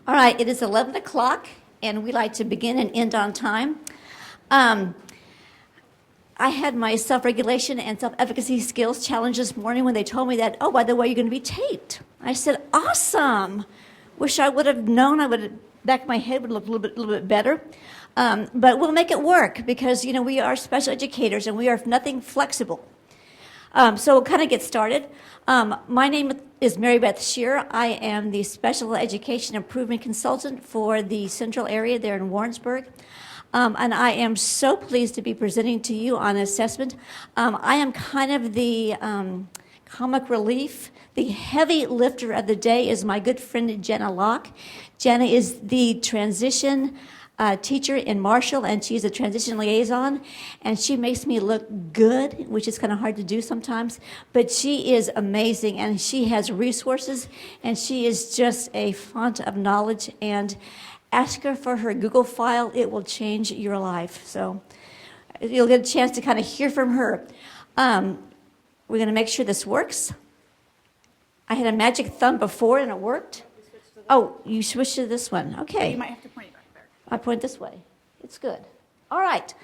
All right, it is 11 o'clock, and we like to begin and end on time. I had my self-regulation and self-efficacy skills challenge this morning when they told me that, oh, by the way, you're going to be taped. I said, awesome. Wish I would have known. I would have, back of my head would look a little bit better. But we'll make it work because, you know, we are special educators and we are nothing flexible. So we'll kind of get started. My name is Mary Beth Shear. I am the Special Education Improvement Consultant for the Central area there in Warrensburg. And I am so pleased to be presenting to you on assessment. I am kind of the comic relief. The heavy lifter of the day is my good friend Jenna Locke. Jenna is the transition teacher in Marshall, and she's a transition liaison, and she makes me look good, which is kind of hard to do sometimes, but she is amazing, and she has resources, and she is just a font of knowledge, and ask her for her Google file. It will change your life. So you'll get a chance to kind of hear from her. We're going to make sure this works. I had a magic thumb before and it worked. Oh, you switched to this one. Okay. You might have to point it back there. I point this way. It's good. All right.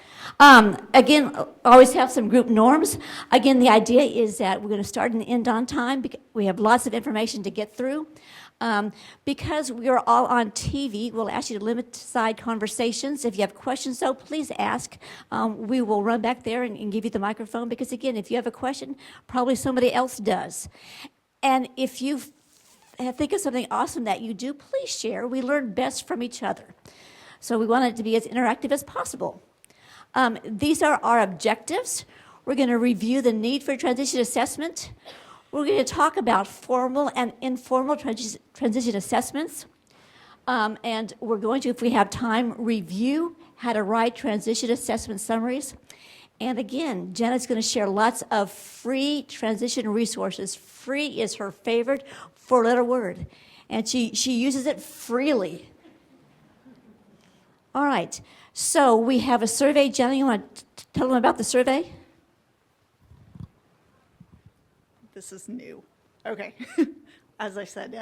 Again, always have some group norms. Again, the idea is that we're going to start and end on time. We have lots of information to get through. Because we are all on TV, we'll ask you to limit side conversations. If you have questions, though, please ask. We will run back there and give you the microphone because, again, if you have a question, probably somebody else does. And if you think of something awesome that you do, please share. We learn best from each other. So we want it to be as interactive as possible. These are our objectives. We're going to review the need for transition assessment. We're going to talk about formal and informal transition assessments. And we're going to, if we have time, review how to write transition assessment summaries. And again, Jenna's going to share lots of free transition resources. Free is her favorite four-letter word. And she uses it freely. All right. So we have a survey. Jenna, you want to tell them about the survey? This is new. Okay. As I said,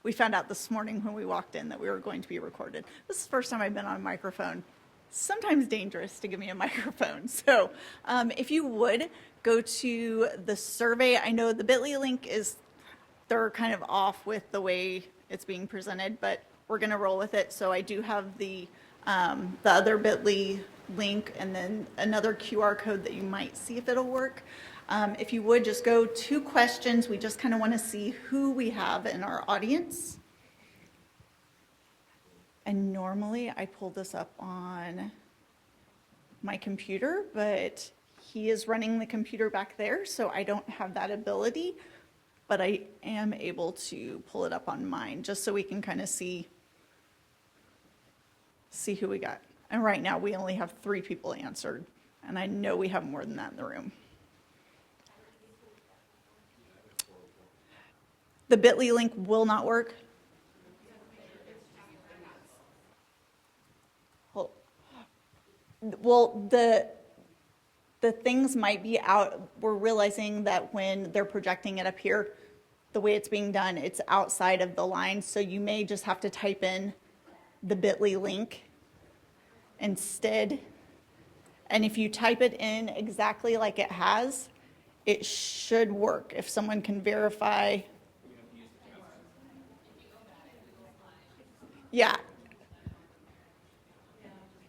we found out this morning when we walked in that we were going to be recorded. This is the first time I've been on a microphone. Sometimes dangerous to give me a microphone. So if you would go to the survey, I know the bit.ly link they're kind of off with the way it's being presented, but we're going to roll with it. So I do have the other bit.ly link and then another QR code that you might see if it'll work. If you would just go to questions, we just kind of want to see who we have in our audience. And normally I pull this up on my computer, but he is running the computer back there, so I don't have that ability, but I am able to pull it up on mine just so we can kind of see who we got. And right now we only have 3 people answered, and I know we have more than that in the room. The bit.ly link will not work. Well, the things might be out. We're realizing that when they're projecting it up here, the way it's being done, it's outside of the line. So you may just have to type in the bit.ly link instead. And if you type it in exactly like it has, it should work. If someone can verify. Yeah.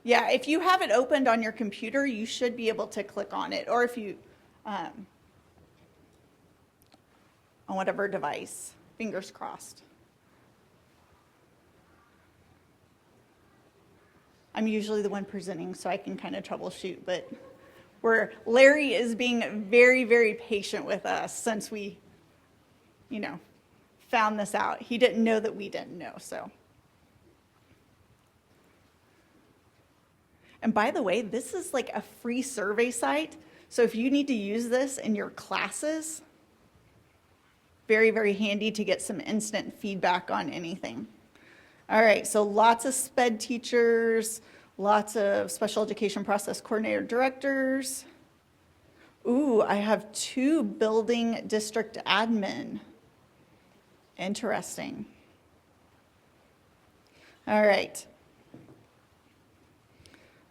Yeah, if you have it opened on your computer, you should be able to click on it. Or if you, on whatever device, fingers crossed. I'm usually the one presenting, so I can kind of troubleshoot, but Larry is being very, very patient with us since we, found this out. He didn't know that we didn't know, so. And by the way, this is like a free survey site. So if you need to use this in your classes, very, very handy to get some instant feedback on anything. All right, so lots of SPED teachers, lots of special education process coordinator directors. Ooh, I have 2 building district admin. Interesting. All right.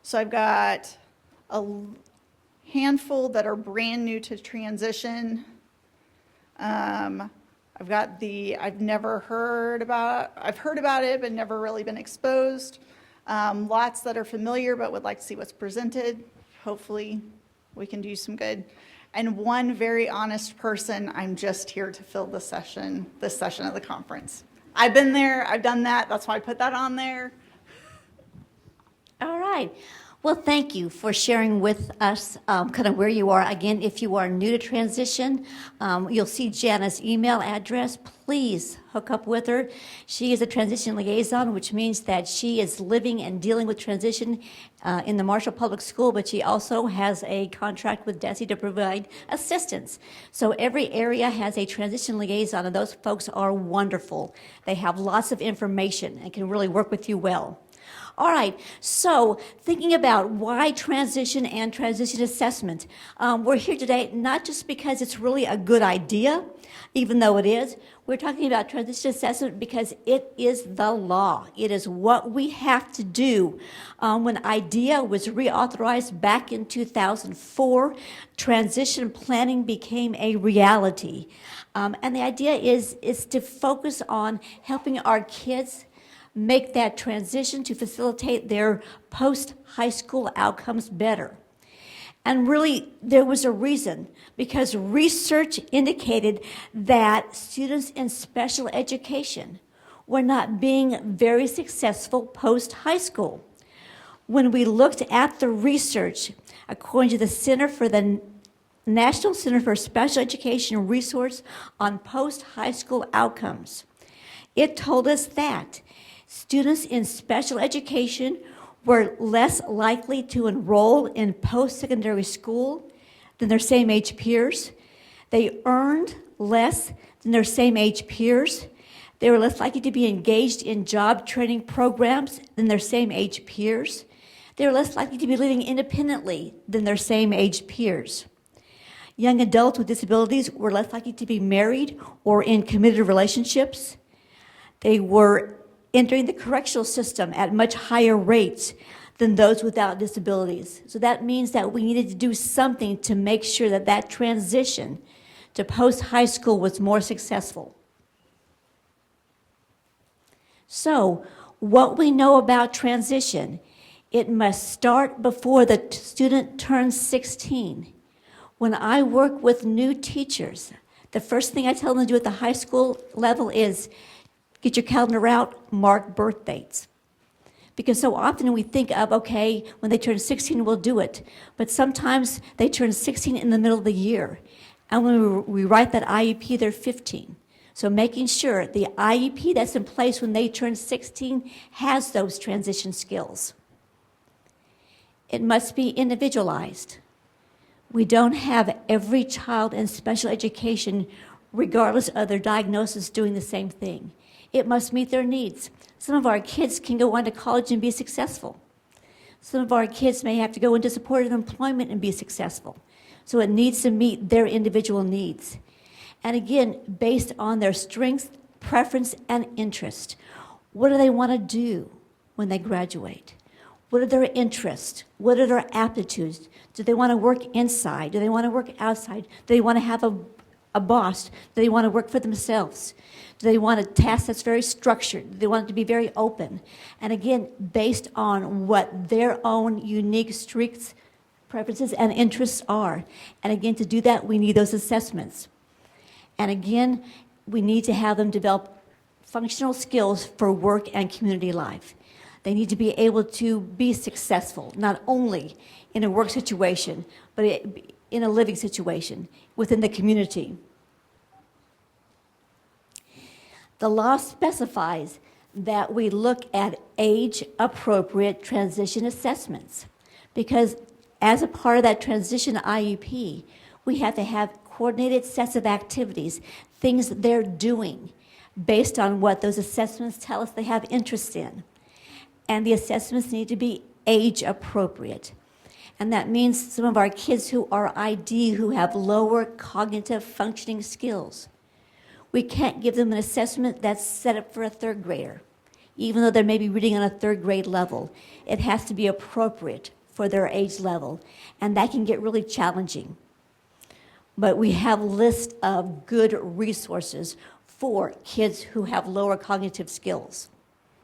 So I've got a handful that are brand new to transition. I've got I've heard about it, but never really been exposed. Lots that are familiar, but would like to see what's presented. Hopefully we can do some good. And one very honest person, I'm just here to fill this session of the conference. I've been there, I've done that, that's why I put that on there. All right. Well, thank you for sharing with us kind of where you are. Again, if you are new to transition, you'll see Jana's email address. Please hook up with her. She is a transition liaison, which means that she is living and dealing with transition in the Marshall Public School, but she also has a contract with DESE to provide assistance. So every area has a transition liaison, and those folks are wonderful. They have lots of information and can really work with you well. All right, so thinking about why transition and transition assessment. We're here today not just because it's really a good idea, even though it is. We're talking about transition assessment because it is the law. It is what we have to do. When IDEA was reauthorized back in 2004, transition planning became a reality. And the idea is to focus on helping our kids make that transition to facilitate their post-high school outcomes better. And really, there was a reason, because research indicated that students in special education were not being very successful post-high school. When we looked at the research, according to the National Center for Special Education Resource on Post-High School Outcomes, it told us that students in special education were less likely to enroll in post-secondary school than their same age peers. They earned less than their same age peers. They were less likely to be engaged in job training programs than their same age peers. They were less likely to be living independently than their same age peers. Young adults with disabilities were less likely to be married or in committed relationships. They were entering the correctional system at much higher rates than those without disabilities. So that means that we needed to do something to make sure that that transition to post-high school was more successful. So what we know about transition, it must start before the student turns 16. When I work with new teachers, the first thing I tell them to do at the high school level is get your calendar out, mark birth dates. Because so often we think of, okay, when they turn 16, we'll do it. But sometimes they turn 16 in the middle of the year. And when we write that IEP, they're 15. So making sure the IEP that's in place when they turn 16 has those transition skills. It must be individualized. We don't have every child in special education, regardless of their diagnosis, doing the same thing. It must meet their needs. Some of our kids can go on to college and be successful. Some of our kids may have to go into supported employment and be successful. So it needs to meet their individual needs. And again, based on their strengths, preference, and interest. What do they want to do when they graduate? What are their interests? What are their aptitudes? Do they want to work inside? Do they want to work outside? Do they want to have a boss? Do they want to work for themselves? Do they want a task that's very structured? Do they want it to be very open? And again, based on what their own unique strengths, preferences, and interests are. And again, to do that, we need those assessments. And again, we need to have them develop functional skills for work and community life. They need to be able to be successful, not only in a work situation, but in a living situation within the community. The law specifies that we look at age-appropriate transition assessments because as a part of that transition IEP, we have to have coordinated sets of activities, things they're doing based on what those assessments tell us they have interest in. And the assessments need to be age-appropriate. And that means some of our kids who are ID, who have lower cognitive functioning skills, we can't give them an assessment that's set up for a third grader. Even though they may be reading on a third grade level, it has to be appropriate for their age level, and that can get really challenging. But we have lists of good resources for kids who have lower cognitive skills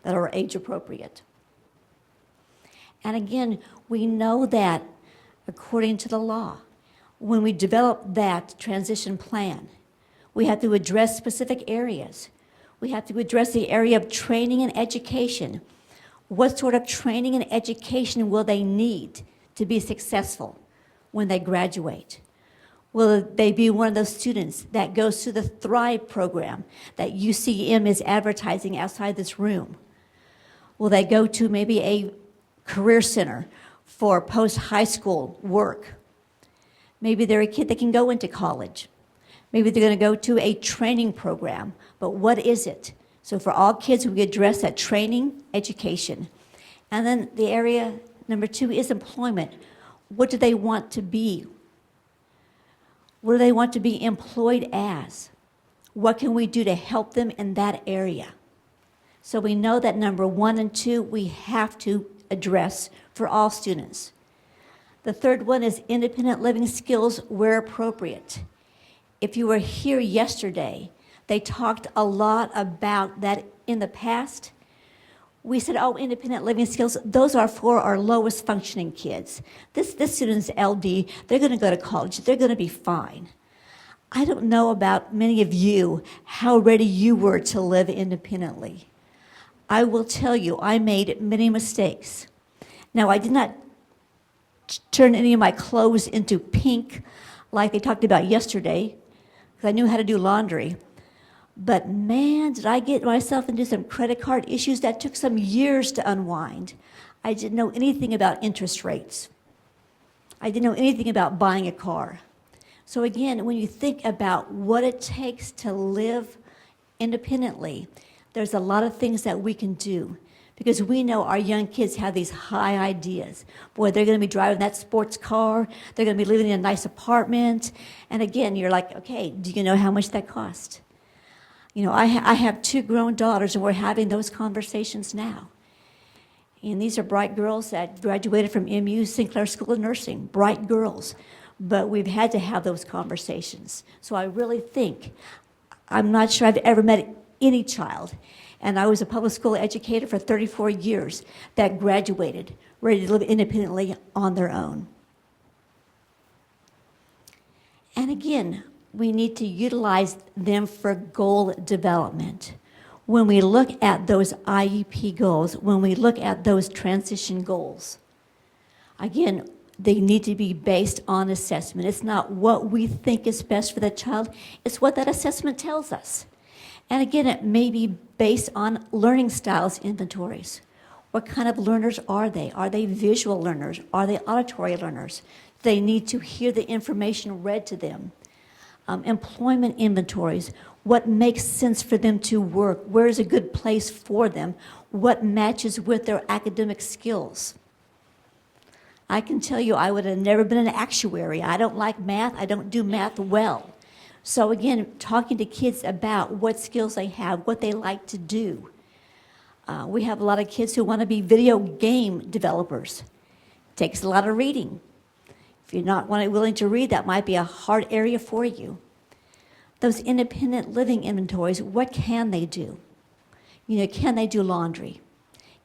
that are age appropriate. And again, we know that according to the law, when we develop that transition plan, we have to address specific areas. We have to address the area of training and education. What sort of training and education will they need to be successful when they graduate? Will they be one of those students that goes to the Thrive program that UCM is advertising outside this room? Will they go to maybe a career center for post-high school work? Maybe they're a kid that can go into college. Maybe they're going to go to a training program, but what is it? So for all kids, we address that training, education. And then the area number 2 is employment. What do they want to be? What do they want to be employed as? What can we do to help them in that area? So we know that number 1 and 2 we have to address for all students. The third one is independent living skills where appropriate. If you were here yesterday, they talked a lot about that in the past. We said, oh, independent living skills, those are for our lowest functioning kids. This student's LD, they're going to go to college, they're going to be fine. I don't know about many of you how ready you were to live independently. I will tell you, I made many mistakes. Now, I did not turn any of my clothes into pink like they talked about yesterday, because I knew how to do laundry. But man, did I get myself into some credit card issues that took some years to unwind. I didn't know anything about interest rates. I didn't know anything about buying a car. So again, when you think about what it takes to live independently, there's a lot of things that we can do, because we know our young kids have these high ideas. Boy, they're going to be driving that sports car. They're going to be living in a nice apartment. And again, you're like, okay, do you know how much that costs? You know, I have 2 grown daughters, and we're having those conversations now. And these are bright girls that graduated from MU Sinclair School of Nursing, bright girls. But we've had to have those conversations. So I really think, I'm not sure I've ever met any child, and I was a public school educator for 34 years, that graduated ready to live independently on their own. And again, we need to utilize them for goal development. When we look at those IEP goals, when we look at those transition goals, again, they need to be based on assessment. It's not what we think is best for the child, it's what that assessment tells us. And again, it may be based on learning styles inventories. What kind of learners are they? Are they visual learners? Are they auditory learners? Do they need to hear the information read to them? Employment inventories. What makes sense for them to work? Where is a good place for them? What matches with their academic skills? I can tell you I would have never been an actuary. I don't like math. I don't do math well. So again, talking to kids about what skills they have, what they like to do. We have a lot of kids who want to be video game developers. Takes a lot of reading. If you're not willing to read, that might be a hard area for you. Those independent living inventories, what can they do? You know, can they do laundry?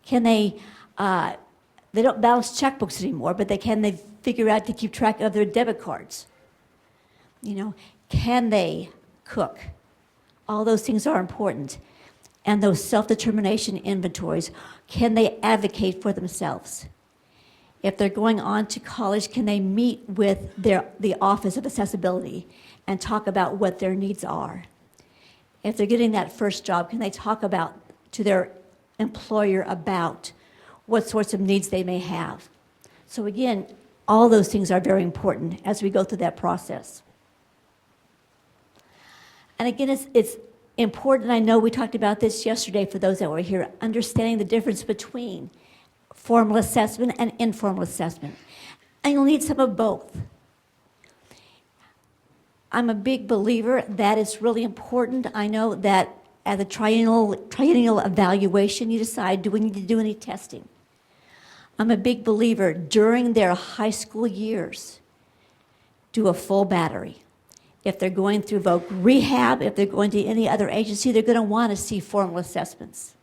Can they don't balance checkbooks anymore, but can they figure out to keep track of their debit cards? You know, can they cook? All those things are important. And those self-determination inventories, can they advocate for themselves? If they're going on to college, can they meet with the Office of Accessibility and talk about what their needs are? If they're getting that first job, can they talk to their employer about what sorts of needs they may have? So again, all those things are very important as we go through that process. And again, it's important, I know we talked about this yesterday for those that were here, understanding the difference between formal assessment and informal assessment. And you'll need some of both. I'm a big believer that it's really important. I know that At the triennial evaluation, you decide, do we need to do any testing? I'm a big believer, during their high school years, do a full battery. If they're going through voc rehab, if they're going to any other agency, they're going to want to see formal assessments.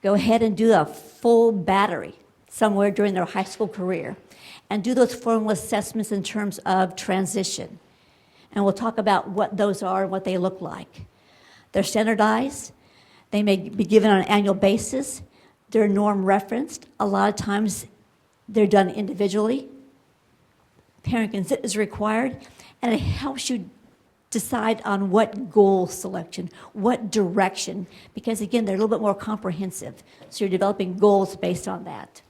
Go ahead and do a full battery somewhere during their high school career, and do those formal assessments in terms of transition. And we'll talk about what those are and what they look like. They're standardized. They may be given on an annual basis. They're norm referenced. A lot of times they're done individually. Parent consent is required, and it helps you decide on what goal selection, what direction, because again, they're a little bit more comprehensive. So you're developing goals based on that.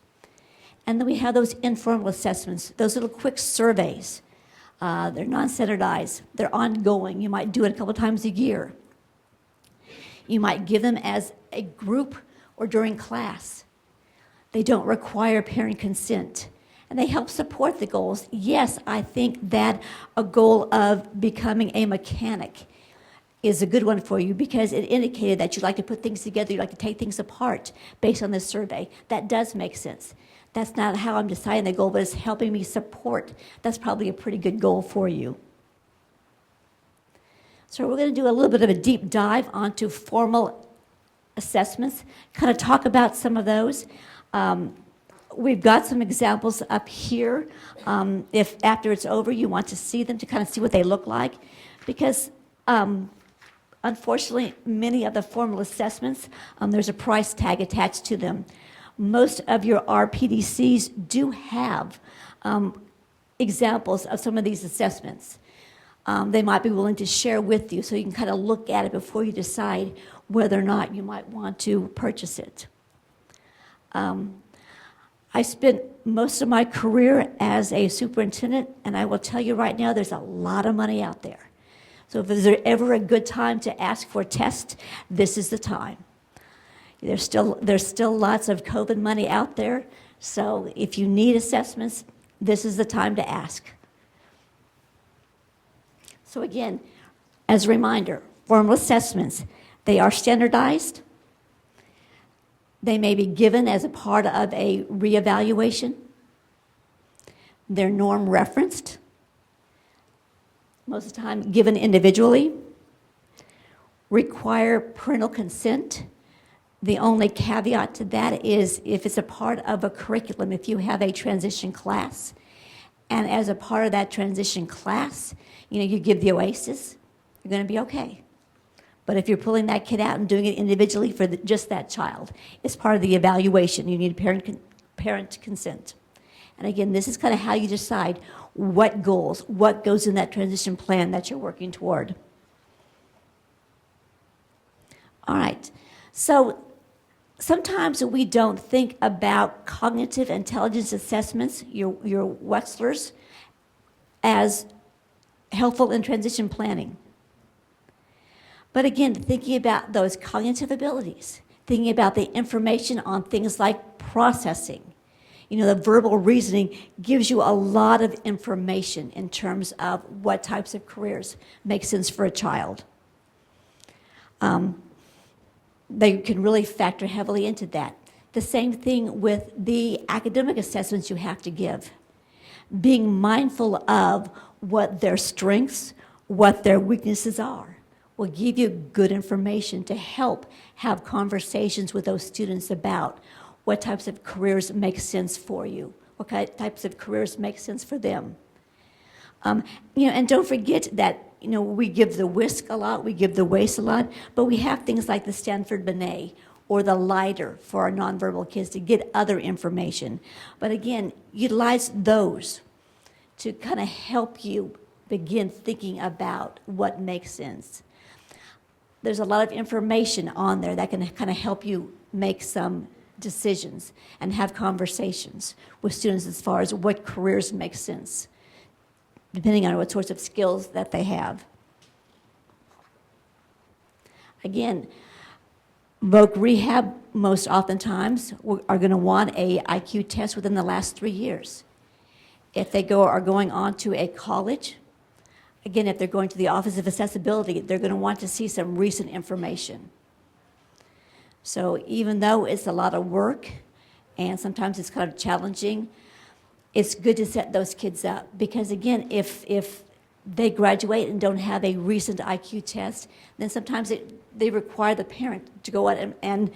And then we have those informal assessments, those little quick surveys. They're non-standardized, they're ongoing. You might do it a couple times a year. You might give them as a group or during class. They don't require parent consent, and they help support the goals. Yes, I think that a goal of becoming a mechanic is a good one for you because it indicated that you like to put things together, you like to take things apart based on this survey. That does make sense. That's not how I'm deciding the goal, but it's helping me support. That's probably a pretty good goal for you. So we're going to do a little bit of a deep dive onto formal assessments, kind of talk about some of those. We've got some examples up here. If after it's over you want to see them to kind of see what they look like, because unfortunately many of the formal assessments, there's a price tag attached to them. Most of your RPDCs do have examples of some of these assessments. They might be willing to share with you so you can kind of look at it before you decide whether or not you might want to purchase it. I spent most of my career as a superintendent, and I will tell you right now, there's a lot of money out there. So if there's ever a good time to ask for a test, this is the time. There's still lots of COVID money out there, so if you need assessments, this is the time to ask. So again, as a reminder, formal assessments, they are standardized. They may be given as a part of a reevaluation. They're norm referenced, most of the time given individually, require parental consent. The only caveat to that is if it's a part of a curriculum, if you have a transition class, and as a part of that transition class, you give the Oasis, you're going to be okay. But if you're pulling that kid out and doing it individually for just that child, it's part of the evaluation. You need parent consent. And again, this is kind of how you decide what goals, what goes in that transition plan that you're working toward. All right, so sometimes we don't think about cognitive intelligence assessments, your Wechslers, as helpful in transition planning. But again, thinking about those cognitive abilities, thinking about the information on things like processing, the verbal reasoning gives you a lot of information in terms of what types of careers make sense for a child. They can really factor heavily into that. The same thing with the academic assessments you have to give. Being mindful of what their strengths, what their weaknesses are, will give you good information to help have conversations with those students about what types of careers make sense for you, what types of careers make sense for them. And don't forget that we give the WISC a lot, we give the WACE a lot, but we have things like the Stanford Binet or the LIDER for our nonverbal kids to get other information. But again, utilize those to kind of help you begin thinking about what makes sense. There's a lot of information on there that can kind of help you make some decisions and have conversations with students as far as what careers make sense, depending on what sorts of skills that they have. Again, voc rehab most oftentimes are going to want a IQ test within the last 3 years. If they are going on to a college, Again, if they're going to the Office of Accessibility, they're going to want to see some recent information. So even though it's a lot of work and sometimes it's kind of challenging, it's good to set those kids up. Because again, if they graduate and don't have a recent IQ test, then sometimes they require the parent to go out and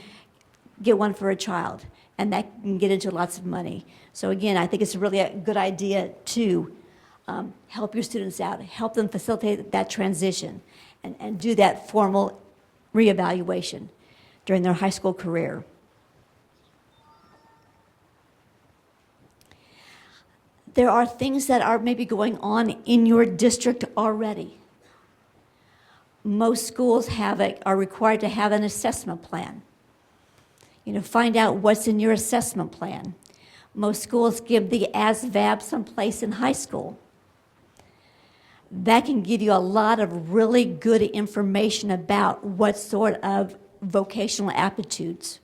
get one for a child. And that can get into lots of money. So again, I think it's really a good idea to help your students out, help them facilitate that transition, and do that formal reevaluation during their high school career. There are things that are maybe going on in your district already. Most schools are required to have an assessment plan. Find out what's in your assessment plan. Most schools give the ASVAB someplace in high school. That can give you a lot of really good information about what sort of vocational aptitudes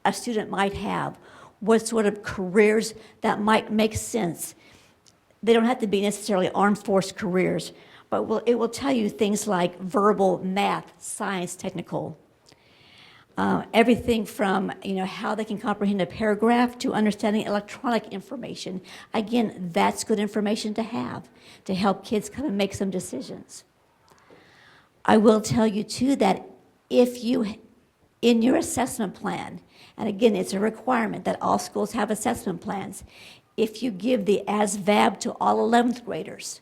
a student might have, what sort of careers that might make sense. They don't have to be necessarily armed force careers, but it will tell you things like verbal, math, science, technical. Everything from how they can comprehend a paragraph to understanding electronic information. Again, that's good information to have to help kids kind of make some decisions. I will tell you too that if you, in your assessment plan, and again, it's a requirement that all schools have assessment plans, if you give the ASVAB to all 11th graders,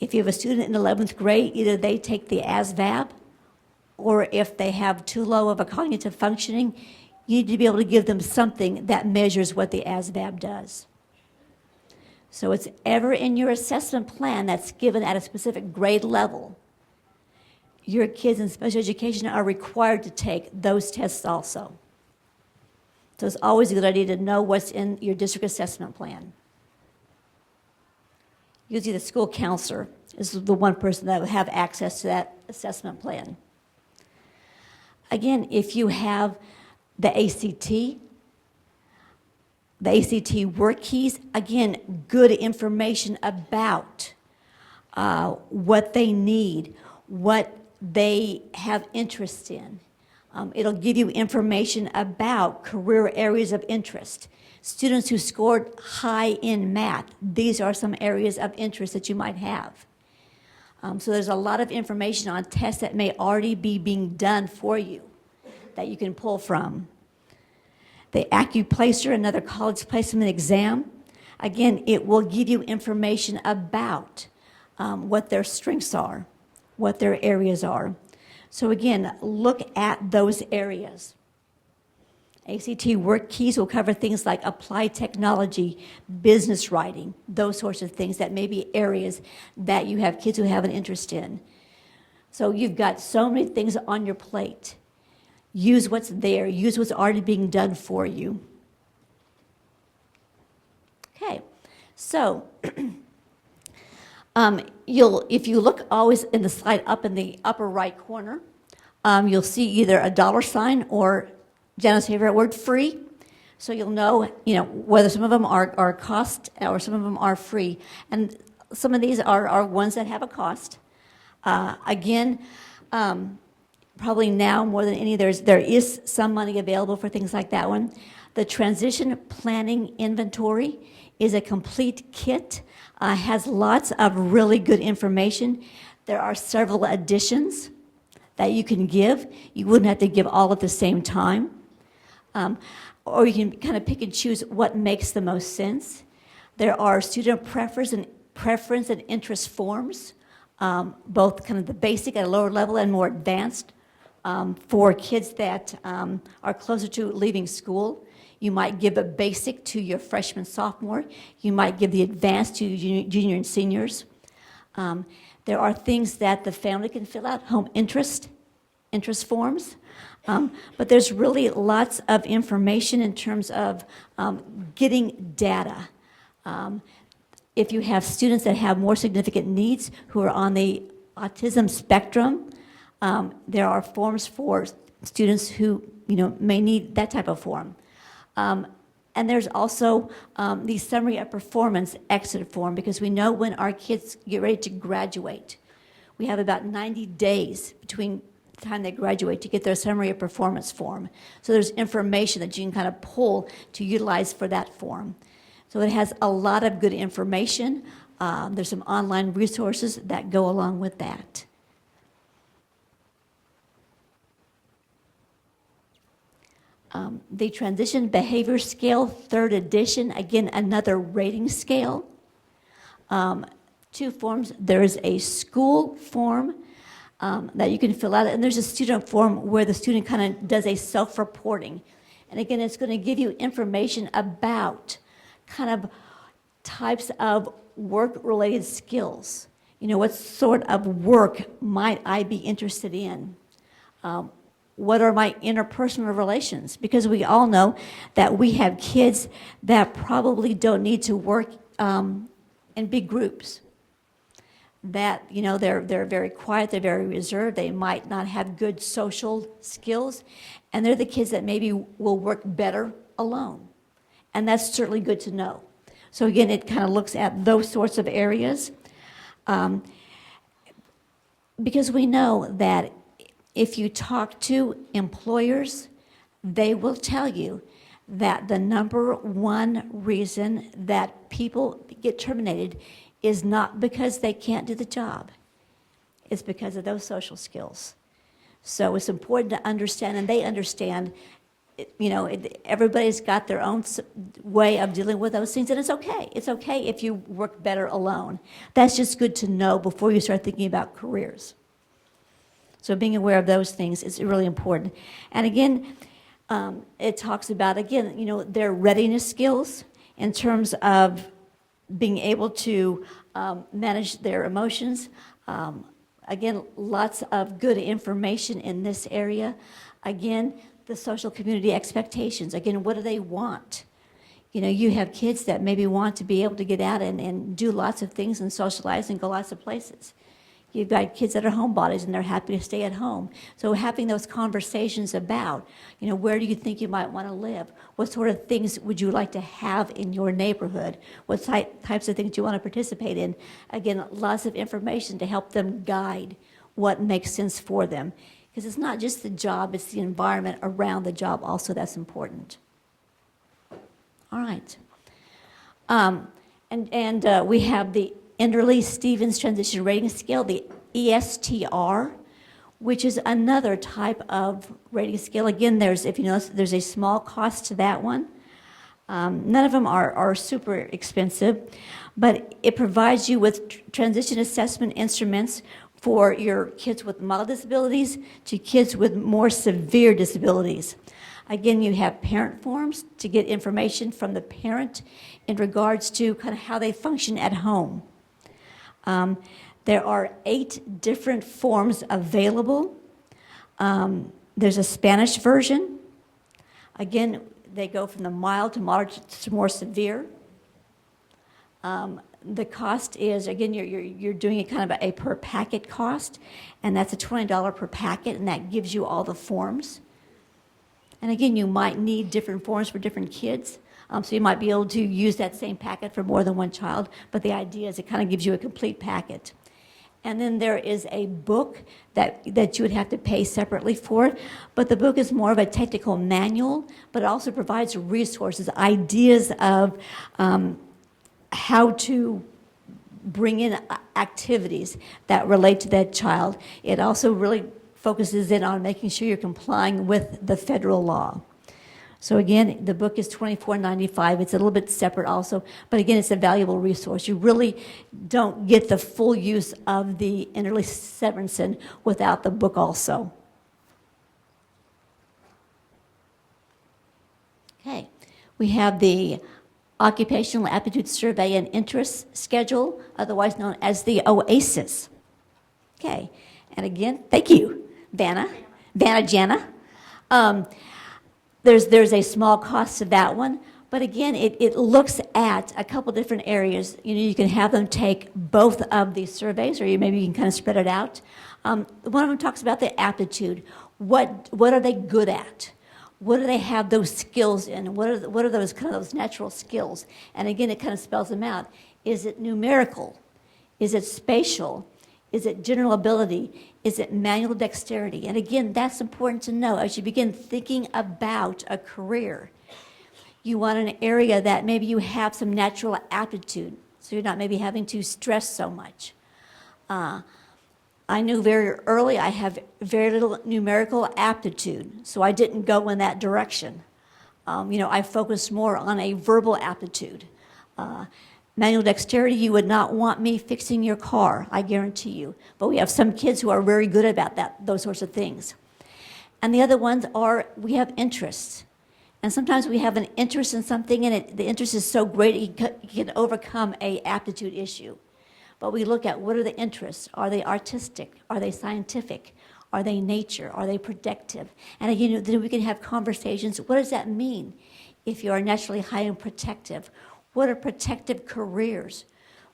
if you have a student in 11th grade, either they take the ASVAB, or if they have too low of a cognitive functioning, you need to be able to give them something that measures what the ASVAB does. So it's ever in your assessment plan that's given at a specific grade level. Your kids in special education are required to take those tests also. So it's always a good idea to know what's in your district assessment plan. Usually the school counselor is the one person that would have access to that assessment plan. Again, if you have the ACT work keys, again, good information about what they need, what they have interest in. It'll give you information about career areas of interest. Students who scored high in math, these are some areas of interest that you might have. So there's a lot of information on tests that may already be being done for you that you can pull from. The Occupational, another college placement exam, again, it will give you information about what their strengths are, what their areas are. So again, look at those areas. ACT work keys will cover things like applied technology, business writing, those sorts of things that may be areas that you have kids who have an interest in. So you've got so many things on your plate. Use what's there. Use what's already being done for you. Okay, so if you look always in the slide up in the upper right corner, you'll see either a $sign or Jana's favorite word, free. So you'll know, whether some of them are cost or some of them are free. And some of these are ones that have a cost. Again, probably now more than any, there is some money available for things like that one. The Transition Planning Inventory is a complete kit, has lots of really good information. There are several additions that you can give. You wouldn't have to give all at the same time. Or you can kind of pick and choose what makes the most sense. There are student preference and interest forms, both kind of the basic at a lower level and more advanced. For kids that are closer to leaving school, you might give a basic to your freshman, sophomore. You might give the advanced to junior and seniors. There are things that the family can fill out, home interest forms. But there's really lots of information in terms of getting data. If you have students that have more significant needs who are on the autism spectrum, there are forms for students who may need that type of form. And there's also the summary of performance exit form, because we know when our kids get ready to graduate, we have about 90 days between the time they graduate to get their summary of performance form. So there's information that you can kind of pull to utilize for that form. So it has a lot of good information. There's some online resources that go along with that. The Transition Behavior Scale, 3rd edition, again, another rating scale. 2 forms. There's a school form that you can fill out, and there's a student form where the student kind of does a self-reporting. And again, it's going to give you information about kind of types of work-related skills. You know, what sort of work might I be interested in? What are my interpersonal relations? Because we all know that we have kids that probably don't need to work in big groups. That, you know, they're very quiet, they're very reserved, they might not have good social skills, and they're the kids that maybe will work better alone. And that's certainly good to know. So again, it kind of looks at those sorts of areas. Because we know that if you talk to employers, they will tell you that the number one reason that people get terminated is not because they can't do the job. It's because of those social skills. So it's important to understand, and they understand, you know, everybody's got their own way of dealing with those things, and it's okay. It's okay if you work better alone. That's just good to know before you start thinking about careers. So being aware of those things is really important. And again, it talks about, again, you know, their readiness skills in terms of being able to manage their emotions. Again, lots of good information in this area. Again, the social community expectations. Again, what do they want? You know, you have kids that maybe want to be able to get out and do lots of things and socialize and go lots of places. You've got kids that are homebodies and they're happy to stay at home. So having those conversations about, you know, where do you think you might want to live? What sort of things would you like to have in your neighborhood? What types of things do you want to participate in? Again, lots of information to help them guide what makes sense for them. Because it's not just the job, it's the environment around the job also that's important. All right. We have the Enderle-Stevens Transition Rating Scale, the ESTR, which is another type of rating scale. Again, if you notice, there's a small cost to that one. None of them are super expensive, but it provides you with transition assessment instruments for your kids with mild disabilities to kids with more severe disabilities. Again, you have parent forms to get information from the parent in regards to kind of how they function at home. There are 8 different forms available. There's a Spanish version. Again, they go from the mild to moderate to more severe. The cost is, again, you're doing it kind of a per packet cost, and that's a $20 per packet, and that gives you all the forms. And again, you might need different forms for different kids. So you might be able to use that same packet for more than one child, but the idea is it kind of gives you a complete packet. And then there is a book that you would have to pay separately for, but the book is more of a technical manual, but it also provides resources, ideas of how to bring in activities that relate to that child. It also really focuses in on making sure you're complying with the federal law. So again, the book is $24.95. It's a little bit separate also, but again, it's a valuable resource. You really don't get the full use of the Enderle-Stevens without the book also. Okay, we have the Occupational Aptitude Survey and Interest Schedule, otherwise known as the Oasis. Okay, and again, thank you, Vanna Jana. There's a small cost to that one, but again, it looks at a couple different areas. You know, you can have them take both of these surveys, or maybe you can kind of spread it out. One of them talks about the aptitude. What are they good at? what do they have those skills in? What are those kind of those natural skills? And again, it kind of spells them out. Is it numerical? Is it spatial? Is it general ability? Is it manual dexterity? And again, that's important to know as you begin thinking about a career. You want an area that maybe you have some natural aptitude, so you're not maybe having to stress so much. I knew very early I have very little numerical aptitude, so I didn't go in that direction. I focused more on a verbal aptitude. Manual dexterity, you would not want me fixing your car, I guarantee you. But we have some kids who are very good about those sorts of things. And the other ones are, we have interests. And sometimes we have an interest in something, and the interest is so great it can overcome a aptitude issue. But we look at what are the interests? Are they artistic? Are they scientific? Are they nature? Are they protective? And again, then we can have conversations. What does that mean if you are naturally high and protective? What are protective careers?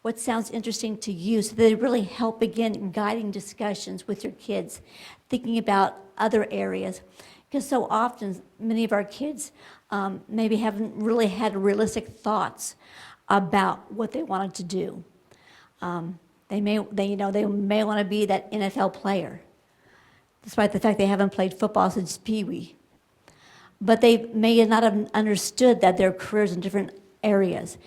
What sounds interesting to you? So they really help begin guiding discussions with your kids, thinking about other areas. Because so often, many of our kids maybe haven't really had realistic thoughts about what they wanted to do. They may want to be that NFL player, despite the fact they haven't played football since Pee-wee. But they may not have understood that there are careers in different areas.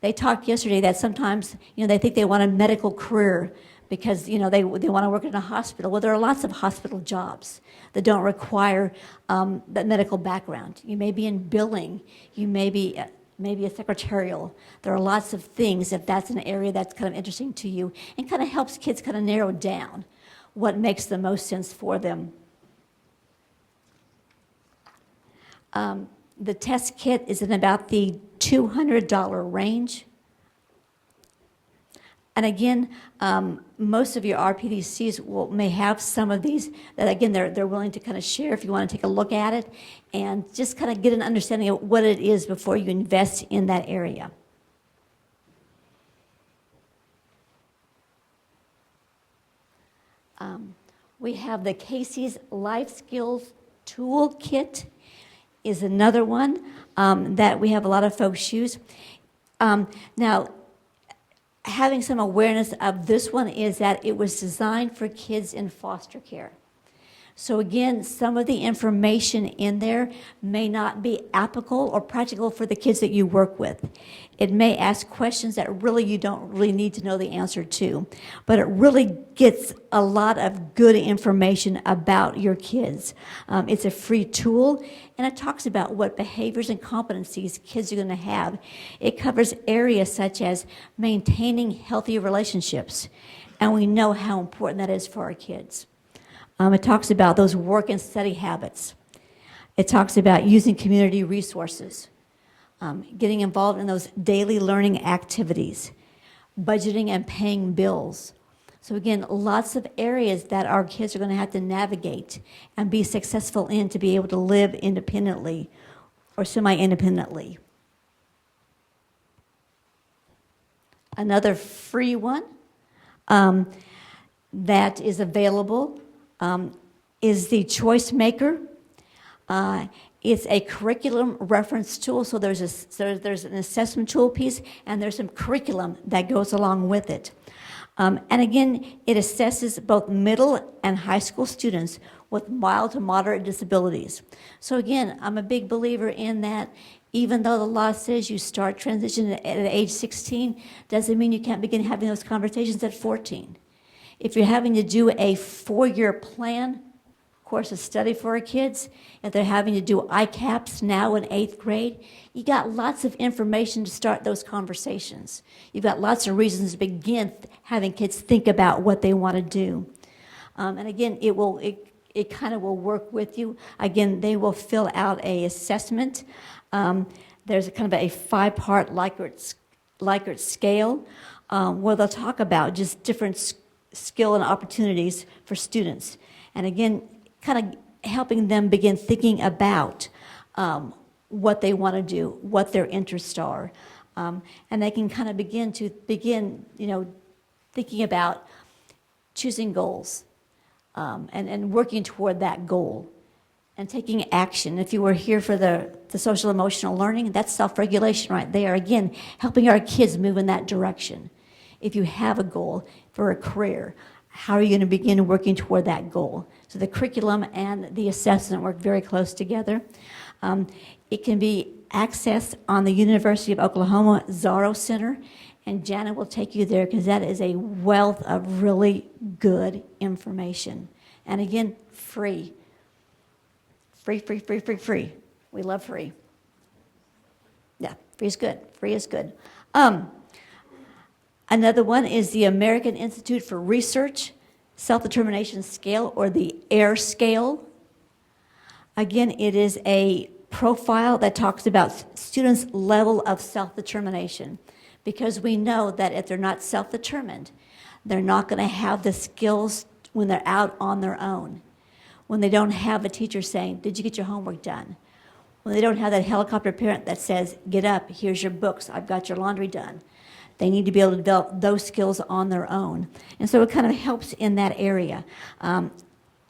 They talked yesterday that sometimes, they think they want a medical career because, they want to work in a hospital. Well, there are lots of hospital jobs that don't require that medical background. You may be in billing. You may be maybe a secretarial. There are lots of things if that's an area that's kind of interesting to you and kind of helps kids kind of narrow down what makes the most sense for them. The test kit is in about the $200 range. And again, most of your RPDCs may have some of these that, again, they're willing to kind of share if you want to take a look at it and just kind of get an understanding of what it is before you invest in that area. We have the Casey's Life Skills Toolkit is another one that we have a lot of folks use. Now, having some awareness of this one is that it was designed for kids in foster care. So again, some of the information in there may not be applicable or practical for the kids that you work with. It may ask questions that really you don't really need to know the answer to, but it really gets a lot of good information about your kids. It's a free tool, and it talks about what behaviors and competencies kids are going to have. It covers areas such as maintaining healthy relationships, and we know how important that is for our kids. It talks about those work and study habits. It talks about using community resources, getting involved in those daily learning activities, budgeting and paying bills. So again, lots of areas that our kids are going to have to navigate and be successful in to be able to live independently or semi-independently. Another free one that is available is the Choice Maker. It's a curriculum reference tool, so there's an assessment tool piece, and there's some curriculum that goes along with it. And again, it assesses both middle and high school students with mild to moderate disabilities. So again, I'm a big believer in that even though the law says you start transition at age 16, doesn't mean you can't begin having those conversations at 14. If you're having to do a 4-year plan, course of study for our kids, if they're having to do ICAPs now in 8th grade, you got lots of information to start those conversations. You've got lots of reasons to begin having kids think about what they want to do. And again, it kind of will work with you. Again, they will fill out a assessment. There's a kind of a 5-part Likert scale where they'll talk about just different skill and opportunities for students. And again, kind of helping them begin thinking about what they want to do, what their interests are. And they can kind of begin, thinking about choosing goals and working toward that goal. and taking action. If you were here for the social emotional learning, that's self-regulation right there. Again, helping our kids move in that direction. If you have a goal for a career, how are you going to begin working toward that goal? So the curriculum and the assessment work very close together. It can be accessed on the University of Oklahoma Zorro Center, and Jana will take you there because that is a wealth of really good information. And again, free. Free, free, free, free, free. We love free. Yeah, free is good. Free is good. Another one is the American Institute for Research Self-Determination Scale, or the AIR scale. Again, it is a profile that talks about students' level of self-determination, because we know that if they're not self-determined, they're not going to have the skills when they're out on their own. When they don't have a teacher saying, did you get your homework done? When they don't have that helicopter parent that says, get up, here's your books, I've got your laundry done. They need to be able to develop those skills on their own. And so it kind of helps in that area.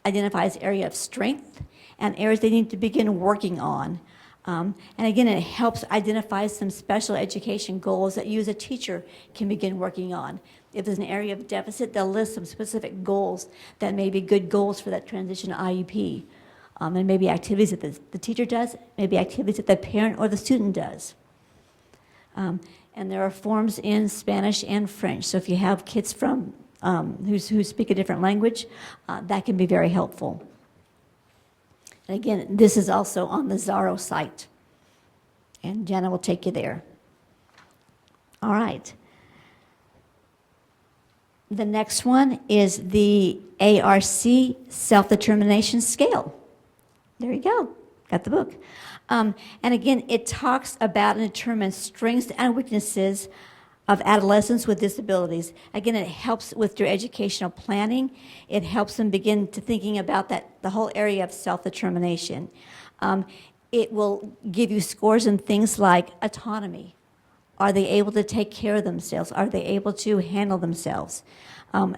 Identifies area of strength and areas they need to begin working on. And again, it helps identify some special education goals that you as a teacher can begin working on. If there's an area of deficit, they'll list some specific goals that may be good goals for that transition IEP. And maybe activities that the teacher does, maybe activities that the parent or the student does. And there are forms in Spanish and French. So if you have kids from who speak a different language, that can be very helpful. And again, this is also on the Zorro site. And Jana will take you there. All right. The next one is the ARC Self-Determination Scale. There you go. Got the book. And again, it talks about and determines strengths and weaknesses of adolescents with disabilities. Again, it helps with their educational planning. It helps them begin to thinking about the whole area of self-determination. It will give you scores in things like autonomy. Are they able to take care of themselves? Are they able to handle themselves?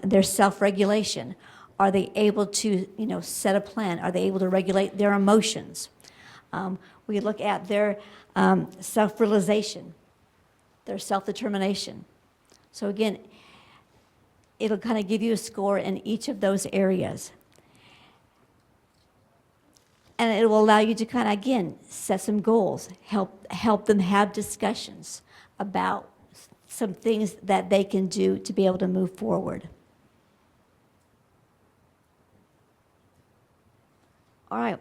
Their self-regulation. Are they able to, set a plan? Are they able to regulate their emotions? We look at their self-realization, their self-determination. So again, it'll kind of give you a score in each of those areas. And it will allow you to kind of, again, set some goals, help them have discussions about some things that they can do to be able to move forward. All right.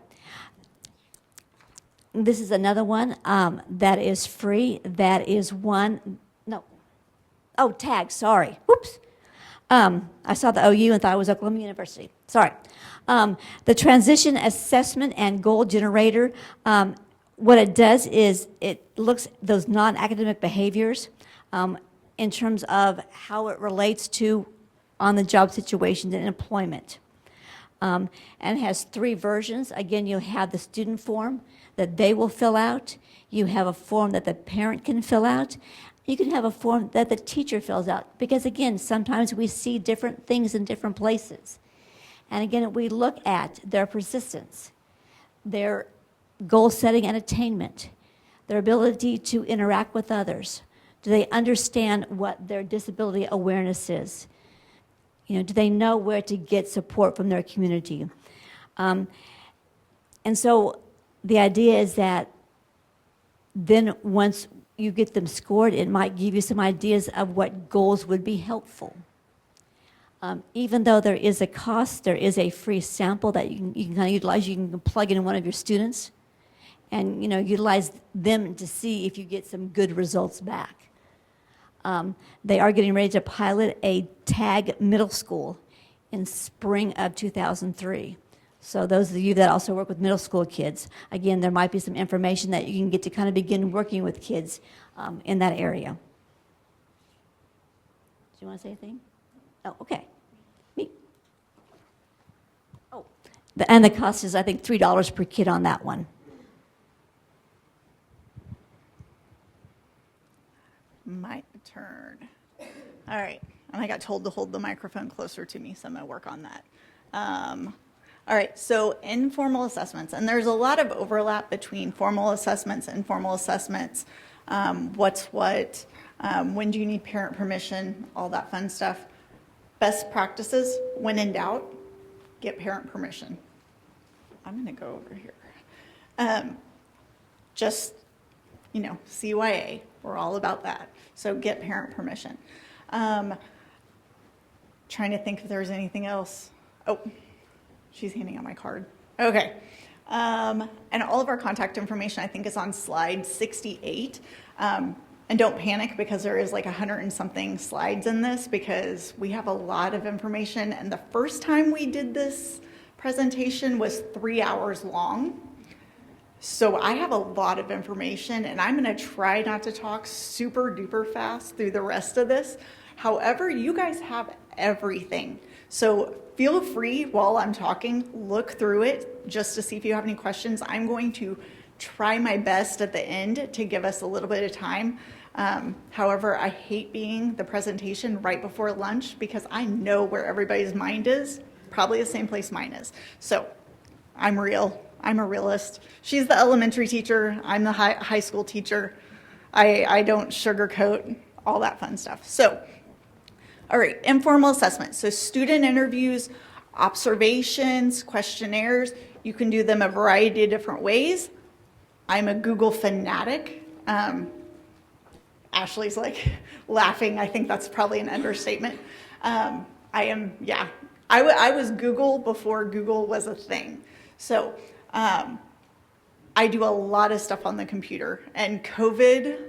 This is another one that is free. That is TAG, sorry. Whoops. I saw the OU and thought it was Oklahoma University. Sorry. The Transition Assessment and Goal Generator, what it does is it looks at those non-academic behaviors in terms of how it relates to on-the-job situations and employment. And it has 3 versions. Again, you have the student form that they will fill out. You have a form that the parent can fill out. You can have a form that the teacher fills out. Because again, sometimes we see different things in different places. And again, we look at their persistence, their goal setting and attainment, their ability to interact with others. Do they understand what their disability awareness is? Do they know where to get support from their community? And so the idea is that then once you get them scored, it might give you some ideas of what goals would be helpful. Even though there is a cost, there is a free sample that you can kind of utilize. You can plug in one of your students and utilize them to see if you get some good results back. They are getting ready to pilot a TAG middle school in spring of 2003. So those of you that also work with middle school kids, again, there might be some information that you can get to kind of begin working with kids in that area. Do you want to say anything? Oh, okay. Me. Oh, and the cost is, I think, $3 per kid on that one. My turn. All right. And I got told to hold the microphone closer to me, so I'm going to work on that. All right, so informal assessments, and there's a lot of overlap between formal assessments and informal assessments. What's what, when do you need parent permission, all that fun stuff. Best practices, when in doubt, get parent permission. I'm gonna go over here. Just, CYA, we're all about that. So get parent permission. Trying to think if there's anything else. Oh, she's handing out my card. Okay. And all of our contact information, I think, is on slide 68. And don't panic because there is like 100 and something slides in this because we have a lot of information. And the first time we did this presentation was 3 hours long. So I have a lot of information and I'm gonna try not to talk super duper fast through the rest of this. However, you guys have everything. So feel free while I'm talking, look through it just to see if you have any questions. I'm going to try my best at the end to give us a little bit of time. However, I hate being the presentation right before lunch because I know where everybody's mind is, probably the same place mine is. So I'm real, I'm a realist. She's the elementary teacher, I'm the high school teacher. I don't sugarcoat, all that fun stuff. So, all right, informal assessment. So student interviews, observations, questionnaires, you can do them a variety of different ways. I'm a Google fanatic. Ashley's like laughing. I think that's probably an understatement. I was Google before Google was a thing. So I do a lot of stuff on the computer. And COVID,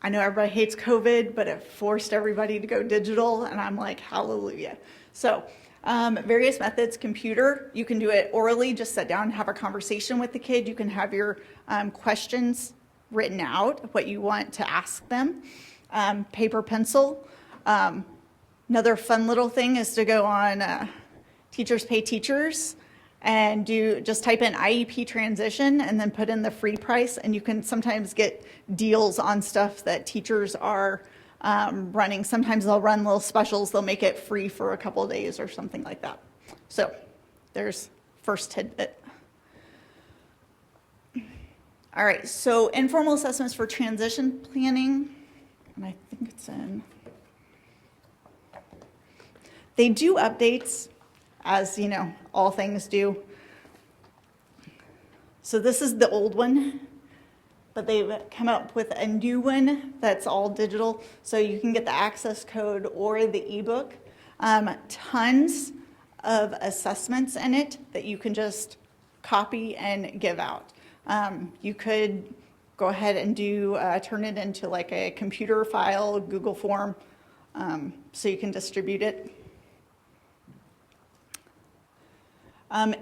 I know everybody hates COVID, but it forced everybody to go digital. And I'm like, hallelujah. So various methods, computer, you can do it orally, just sit down and have a conversation with the kid. You can have your questions written out, what you want to ask them. Paper, pencil. Another fun little thing is to go on Teachers Pay Teachers and just type in IEP transition and then put in the free price, and you can sometimes get deals on stuff that teachers are running. Sometimes they'll run little specials, they'll make it free for a couple of days or something like that. So there's first tidbit. All right, so informal assessments for transition planning, and I think it's in. They do updates, as you know, all things do. So this is the old one, but they've come up with a new one that's all digital, so you can get the access code or the ebook. Tons of assessments in it that you can just copy and give out. You could go ahead and turn it into like a computer file, Google form, so you can distribute it.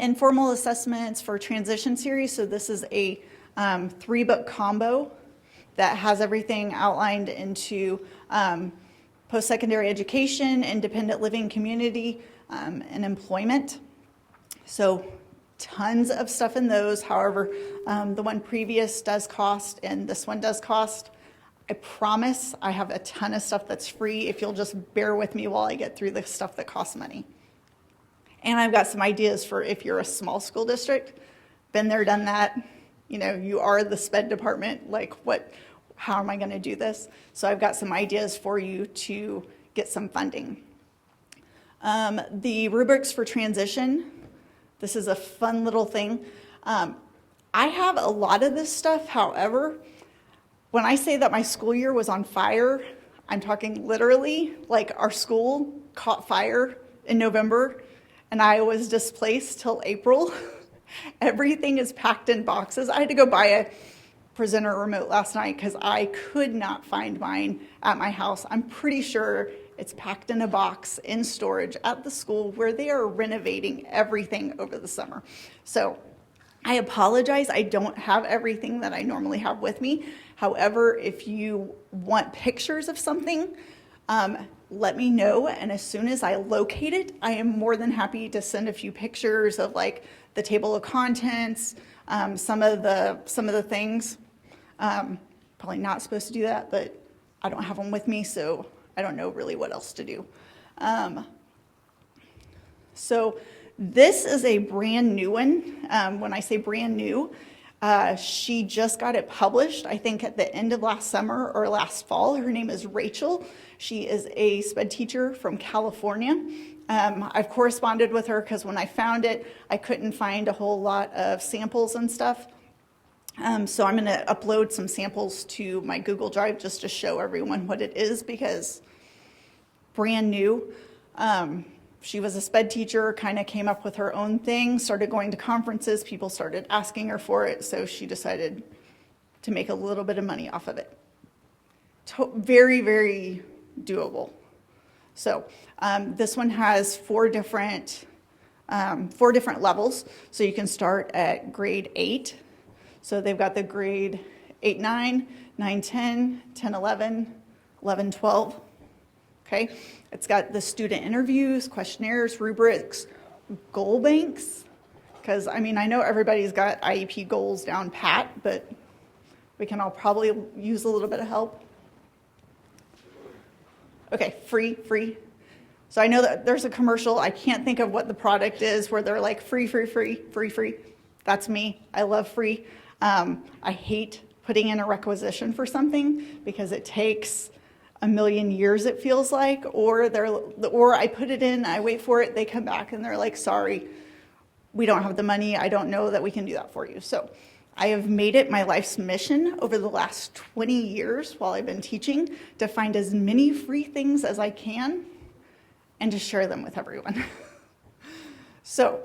Informal assessments for transition series. So this is a 3-book combo that has everything outlined into post-secondary education, independent living community, and employment. So tons of stuff in those. However, the one previous does cost and this one does cost. I promise I have a ton of stuff that's free if you'll just bear with me while I get through the stuff that costs money. And I've got some ideas for if you're a small school district, been there, done that. You know, you are the SPED department, like how am I gonna do this? So I've got some ideas for you to get some funding. The rubrics for transition. This is a fun little thing. I have a lot of this stuff. However, when I say that my school year was on fire, I'm talking literally, like our school caught fire in November and I was displaced till April. Everything is packed in boxes. I had to go buy a presenter remote last night because I could not find mine at my house. I'm pretty sure it's packed in a box in storage at the school where they are renovating everything over the summer. So I apologize, I don't have everything that I normally have with me. However, if you want pictures of something, let me know, and as soon as I locate it, I am more than happy to send a few pictures of like the table of contents, some of the things. Probably not supposed to do that, but I don't have them with me, so I don't know really what else to do. So This is a brand new one. When I say brand new, she just got it published, I think at the end of last summer or last fall. Her name is Rachel. She is a SPED teacher from California. I've corresponded with her because when I found it, I couldn't find a whole lot of samples and stuff. So I'm going to upload some samples to my Google Drive just to show everyone what it is, because brand new. She was a SPED teacher, kind of came up with her own thing, started going to conferences, people started asking her for it, so she decided to make a little bit of money off of it. Very, very doable. So this one has four different levels. So you can start at grade 8. So they've got the grade 8, 9, 9, 10, 10, 11, 11, 12. Okay, it's got the student interviews, questionnaires, rubrics, goal banks, because I know everybody's got IEP goals down pat, but we can all probably use a little bit of help. Okay, free. So I know that there's a commercial, I can't think of what the product is, where they're like free. That's me, I love free. I hate putting in a requisition for something because it takes a million years, it feels like, or I put it in, I wait for it, they come back and they're like, sorry, we don't have the money, I don't know that we can do that for you. So I have made it my life's mission over the last 20 years while I've been teaching to find as many free things as I can and to share them with everyone. So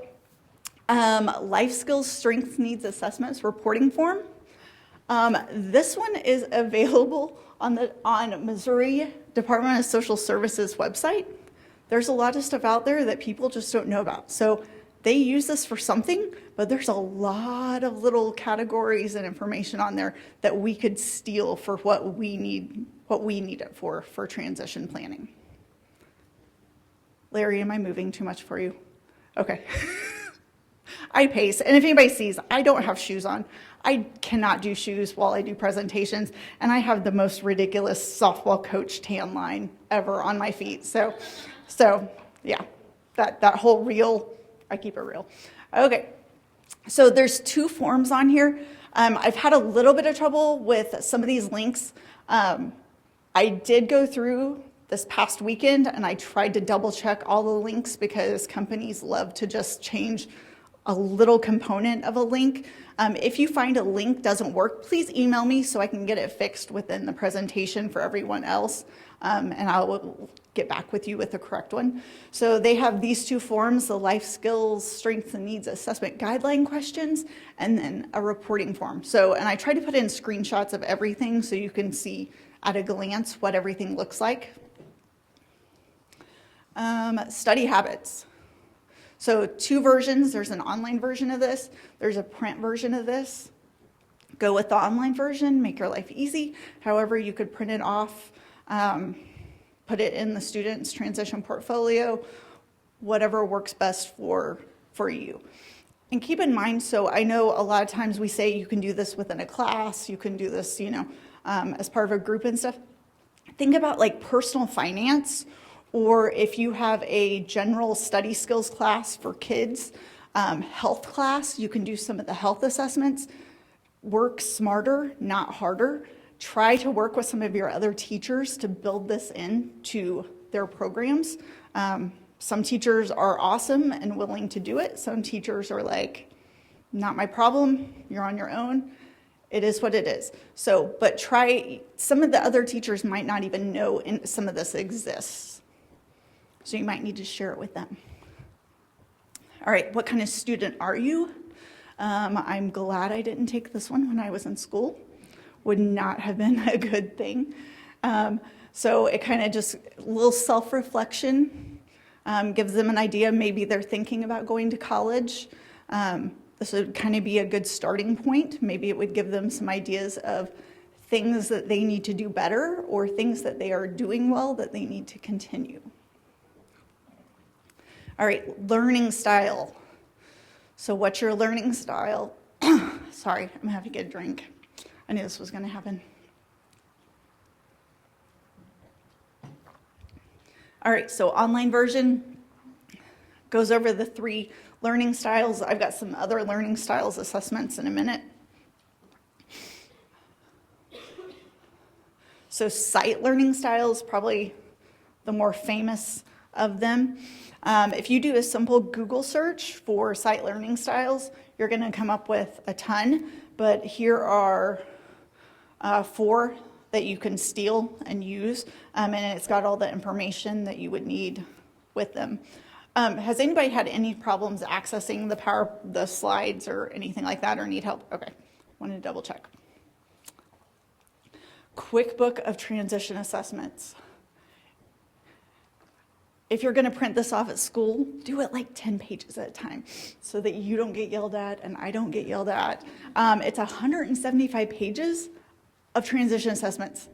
life skills, strengths, needs assessments reporting form. This one is available on Missouri Department of Social Services website. There's a lot of stuff out there that people just don't know about. So they use this for something, but there's a lot of little categories and information on there that we could steal for what we need it for transition planning. Larry, am I moving too much for you? Okay. I pace, and if anybody sees, I don't have shoes on. I cannot do shoes while I do presentations, and I have the most ridiculous softball coach tan line ever on my feet. So yeah, that whole reel, I keep it real. Okay, so there's 2 forms on here. I've had a little bit of trouble with some of these links. I did go through this past weekend, and I tried to double check all the links because companies love to just change a little component of a link. If you find a link doesn't work, please email me so I can get it fixed within the presentation for everyone else, and I will get back with you with the correct one. So they have these 2 forms, the life skills, strengths and needs assessment guideline questions, and then a reporting form. And I tried to put in screenshots of everything so you can see at a glance what everything looks like. Study habits. So 2 versions, there's an online version of this, there's a print version of this. Go with the online version, make your life easy. However, you could print it off, put it in the student's transition portfolio, whatever works best for you. And keep in mind, so I know a lot of times we say you can do this within a class, you can do this, as part of a group and stuff. Think about like personal finance, or if you have a general study skills class for kids, health class, you can do some of the health assessments. Work smarter, not harder. Try to work with some of your other teachers to build this into their programs. Some teachers are awesome and willing to do it. Some teachers are like, not my problem, you're on your own. It is what it is. But try, some of the other teachers might not even know some of this exists. So you might need to share it with them. All right, what kind of student are you? I'm glad I didn't take this one when I was in school. Would not have been a good thing. So it kind of just, a little self-reflection, gives them an idea, maybe they're thinking about going to college. This would kind of be a good starting point. Maybe it would give them some ideas of things that they need to do better or things that they are doing well that they need to continue. All right, learning style. So what's your learning style? Sorry, I'm gonna have to get a drink. I knew this was gonna happen. All right, so online version goes over the 3 Learning styles, I've got some other learning styles assessments in a minute. So sight learning styles, probably the more famous of them. If you do a simple Google search for sight learning styles, you're going to come up with a ton, but here are 4 that you can steal and use, and it's got all the information that you would need with them. Has anybody had any problems accessing the slides or anything like that, or need help? Okay, wanted to double check. Quickbook of transition assessments. If you're going to print this off at school, do it like 10 pages at a time so that you don't get yelled at and I don't get yelled at. It's 175 pages of transition assessments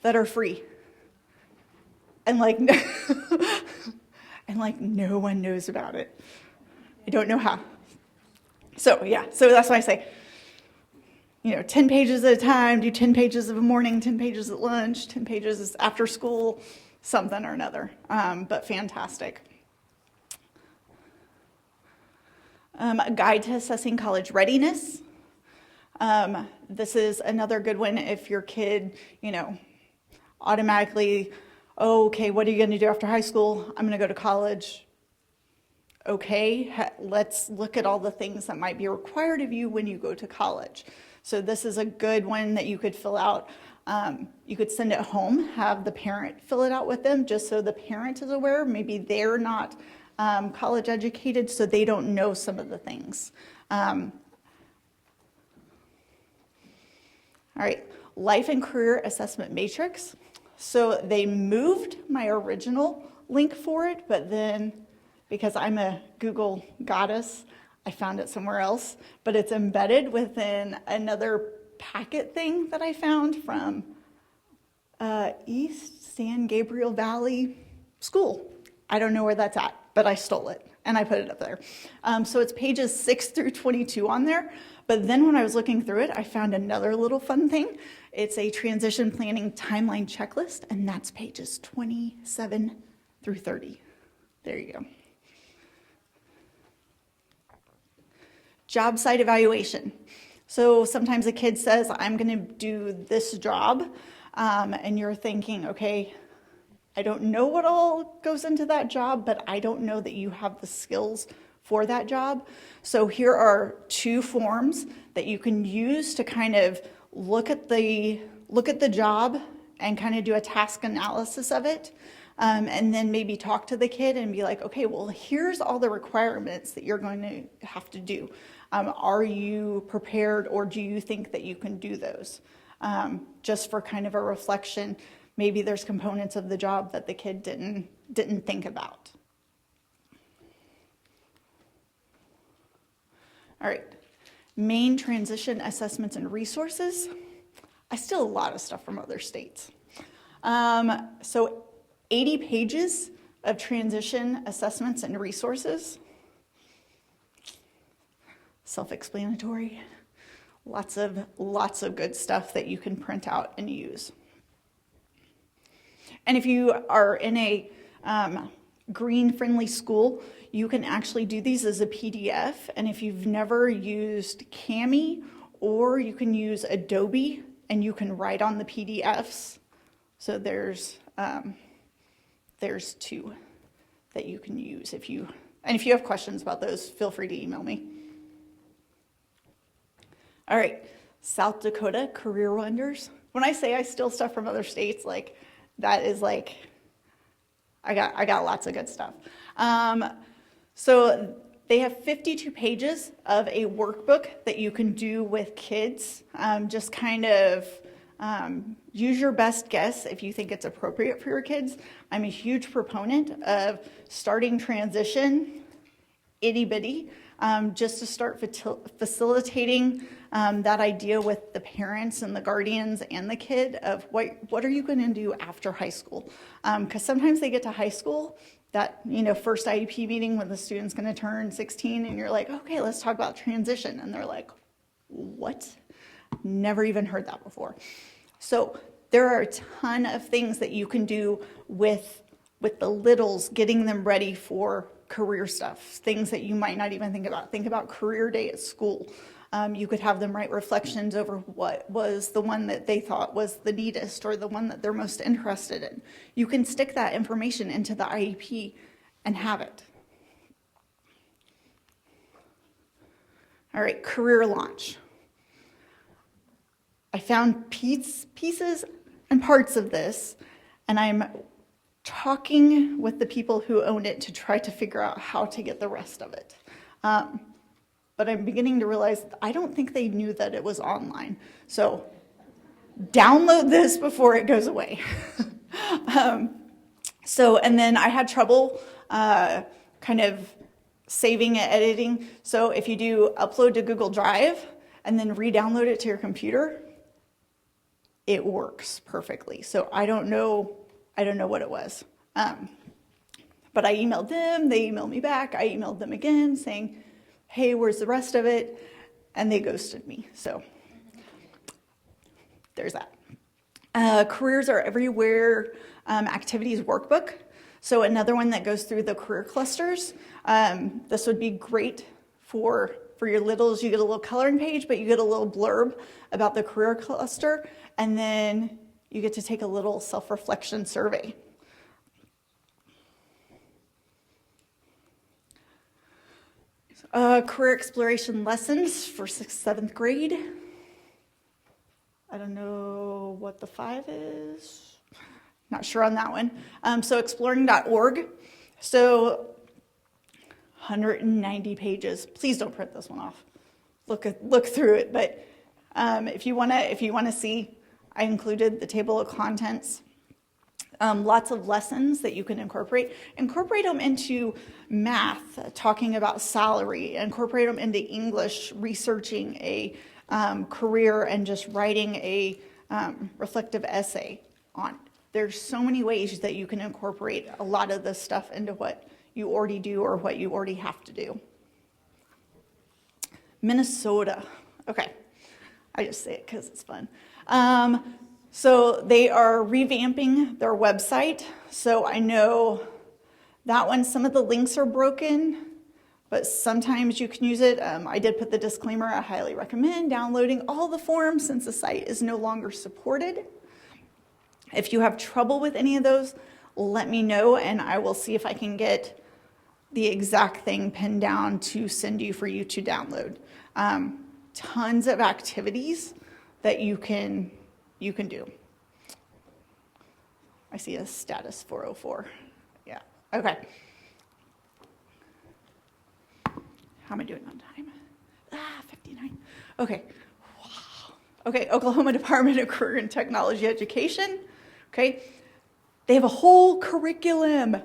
that are free. And like, no one knows about it. I don't know how. So yeah, so that's why I say, 10 pages at a time, do 10 pages of a morning, 10 pages at lunch, 10 pages after school, something or another, but fantastic. A guide to assessing college readiness. This is another good one if your kid, automatically, okay, what are you going to do after high school? I'm going to go to college. Okay, let's look at all the things that might be required of you when you go to college. So this is a good one that you could fill out. You could send it home, have the parent fill it out with them, just so the parent is aware. Maybe they're not college educated, so they don't know some of the things. All right, life and career assessment matrix. So they moved my original link for it, but then because I'm a Google goddess, I found it somewhere else, but it's embedded within another packet thing that I found from East San Gabriel Valley School. I don't know where that's at, but I stole it and I put it up there. So it's pages 6 through 22 on there. But then when I was looking through it, I found another little fun thing. It's a transition planning timeline checklist, and that's pages 27 through 30. There you go. Job site evaluation. So sometimes a kid says, I'm going to do this job, and you're thinking, okay, I don't know what all goes into that job, but I don't know that you have the skills for that job. So here are 2 forms that you can use to kind of look at the job and kind of do a task analysis of it. And then maybe talk to the kid and be like, okay, well, here's all the requirements that you're going to have to do. Are you prepared, or do you think that you can do those? Just for kind of a reflection, maybe there's components of the job that the kid didn't think about. All right, main transition assessments and resources. I steal a lot of stuff from other states. So 80 pages of transition assessments and resources. Self-explanatory. Lots of good stuff that you can print out and use. And if you are in a green-friendly school, you can actually do these as a PDF. And if you've never used Kami, or you can use Adobe, and you can write on the PDFs. So there's 2 that you can use. If you have questions about those, feel free to email me. All right, South Dakota career wonders. When I say I steal stuff from other states, like that is like, I got lots of good stuff. So they have 52 pages of a workbook that you can do with kids. Just kind of use your best guess if you think it's appropriate for your kids. I'm a huge proponent of starting transition itty bitty, just to start facilitating that idea with the parents and the guardians and the kid of what are you going to do after high school? Because sometimes they get to high school, that first IEP meeting when the student's going to turn 16, and you're like, okay, let's talk about transition, and they're like, what? Never even heard that before. So there are a ton of things that you can do with the littles, getting them ready for career stuff, things that you might not even think about. Think about career day at school. You could have them write reflections over what was the one that they thought was the neatest or the one that they're most interested in. You can stick that information into the IEP and have it. All right, career launch. I found pieces and parts of this, and I'm talking with the people who own it to try to figure out how to get the rest of it. But I'm beginning to realize I don't think they knew that it was online. So download this before it goes away. And then I had trouble kind of saving and editing. So if you do upload to Google Drive and then re-download it to your computer, it works perfectly. So I don't know what it was. But I emailed them, they emailed me back, I emailed them again saying, hey, where's the rest of it? And they ghosted me. So there's that. Careers Are Everywhere activities workbook. So another one that goes through the career clusters. This would be great for your littles. You get a little coloring page, but you get a little blurb about the career cluster, and then you get to take a little self-reflection survey. Career exploration lessons for 6th, 7th grade. I don't know what the 5 is. Not sure on that one. So exploring.org. So 190 pages. Please don't print this one off. Look through it. But if you wanna see, I included the table of contents. Lots of lessons that you can incorporate. Incorporate them into math, talking about salary. Incorporate them into English, researching a career and just writing a reflective essay on it. There's so many ways that you can incorporate a lot of this stuff into what you already do or what you already have to do. Minnesota. Okay, I just say it because it's fun. So they are revamping their website. So I know that one, some of the links are broken, but sometimes you can use it. I did put the disclaimer, I highly recommend downloading all the forms since the site is no longer supported. If you have trouble with any of those, let me know and I will see if I can get the exact thing pinned down to send you for you to download. Tons of activities that you can do. I see a status 404. Yeah, okay. How am I doing on time? 59. Okay, wow. Okay, Oklahoma Department of Career and Technology Education. Okay, they have a whole curriculum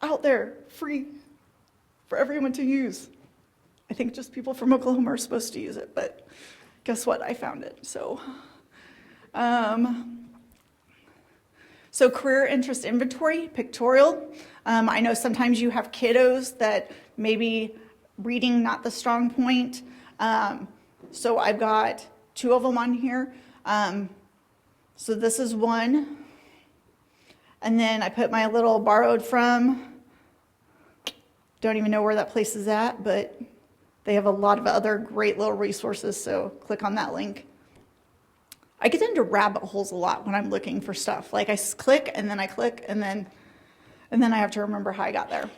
out there, free for everyone to use. I think just people from Oklahoma are supposed to use it, but guess what? I found it. So career interest inventory, Pictorial. I know sometimes you have kiddos that maybe reading not the strong point. So I've got 2 of them on here. So this is one. And then I put my little borrowed from, don't even know where that place is at, but they have a lot of other great little resources, so click on that link. I get into rabbit holes a lot when I'm looking for stuff. Like I click, and then I click, and then I have to remember how I got there.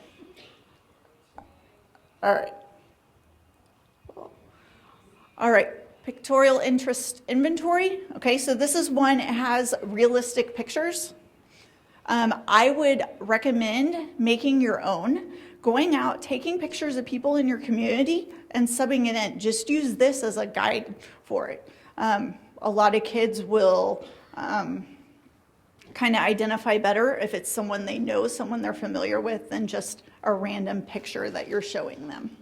All right, Pictorial interest inventory. Okay, so this is one, it has realistic pictures. I would recommend making your own, going out, taking pictures of people in your community and subbing it in. Just use this as a guide for it. A lot of kids will kind of identify better if it's someone they know, someone they're familiar with, than just a random picture that you're showing them.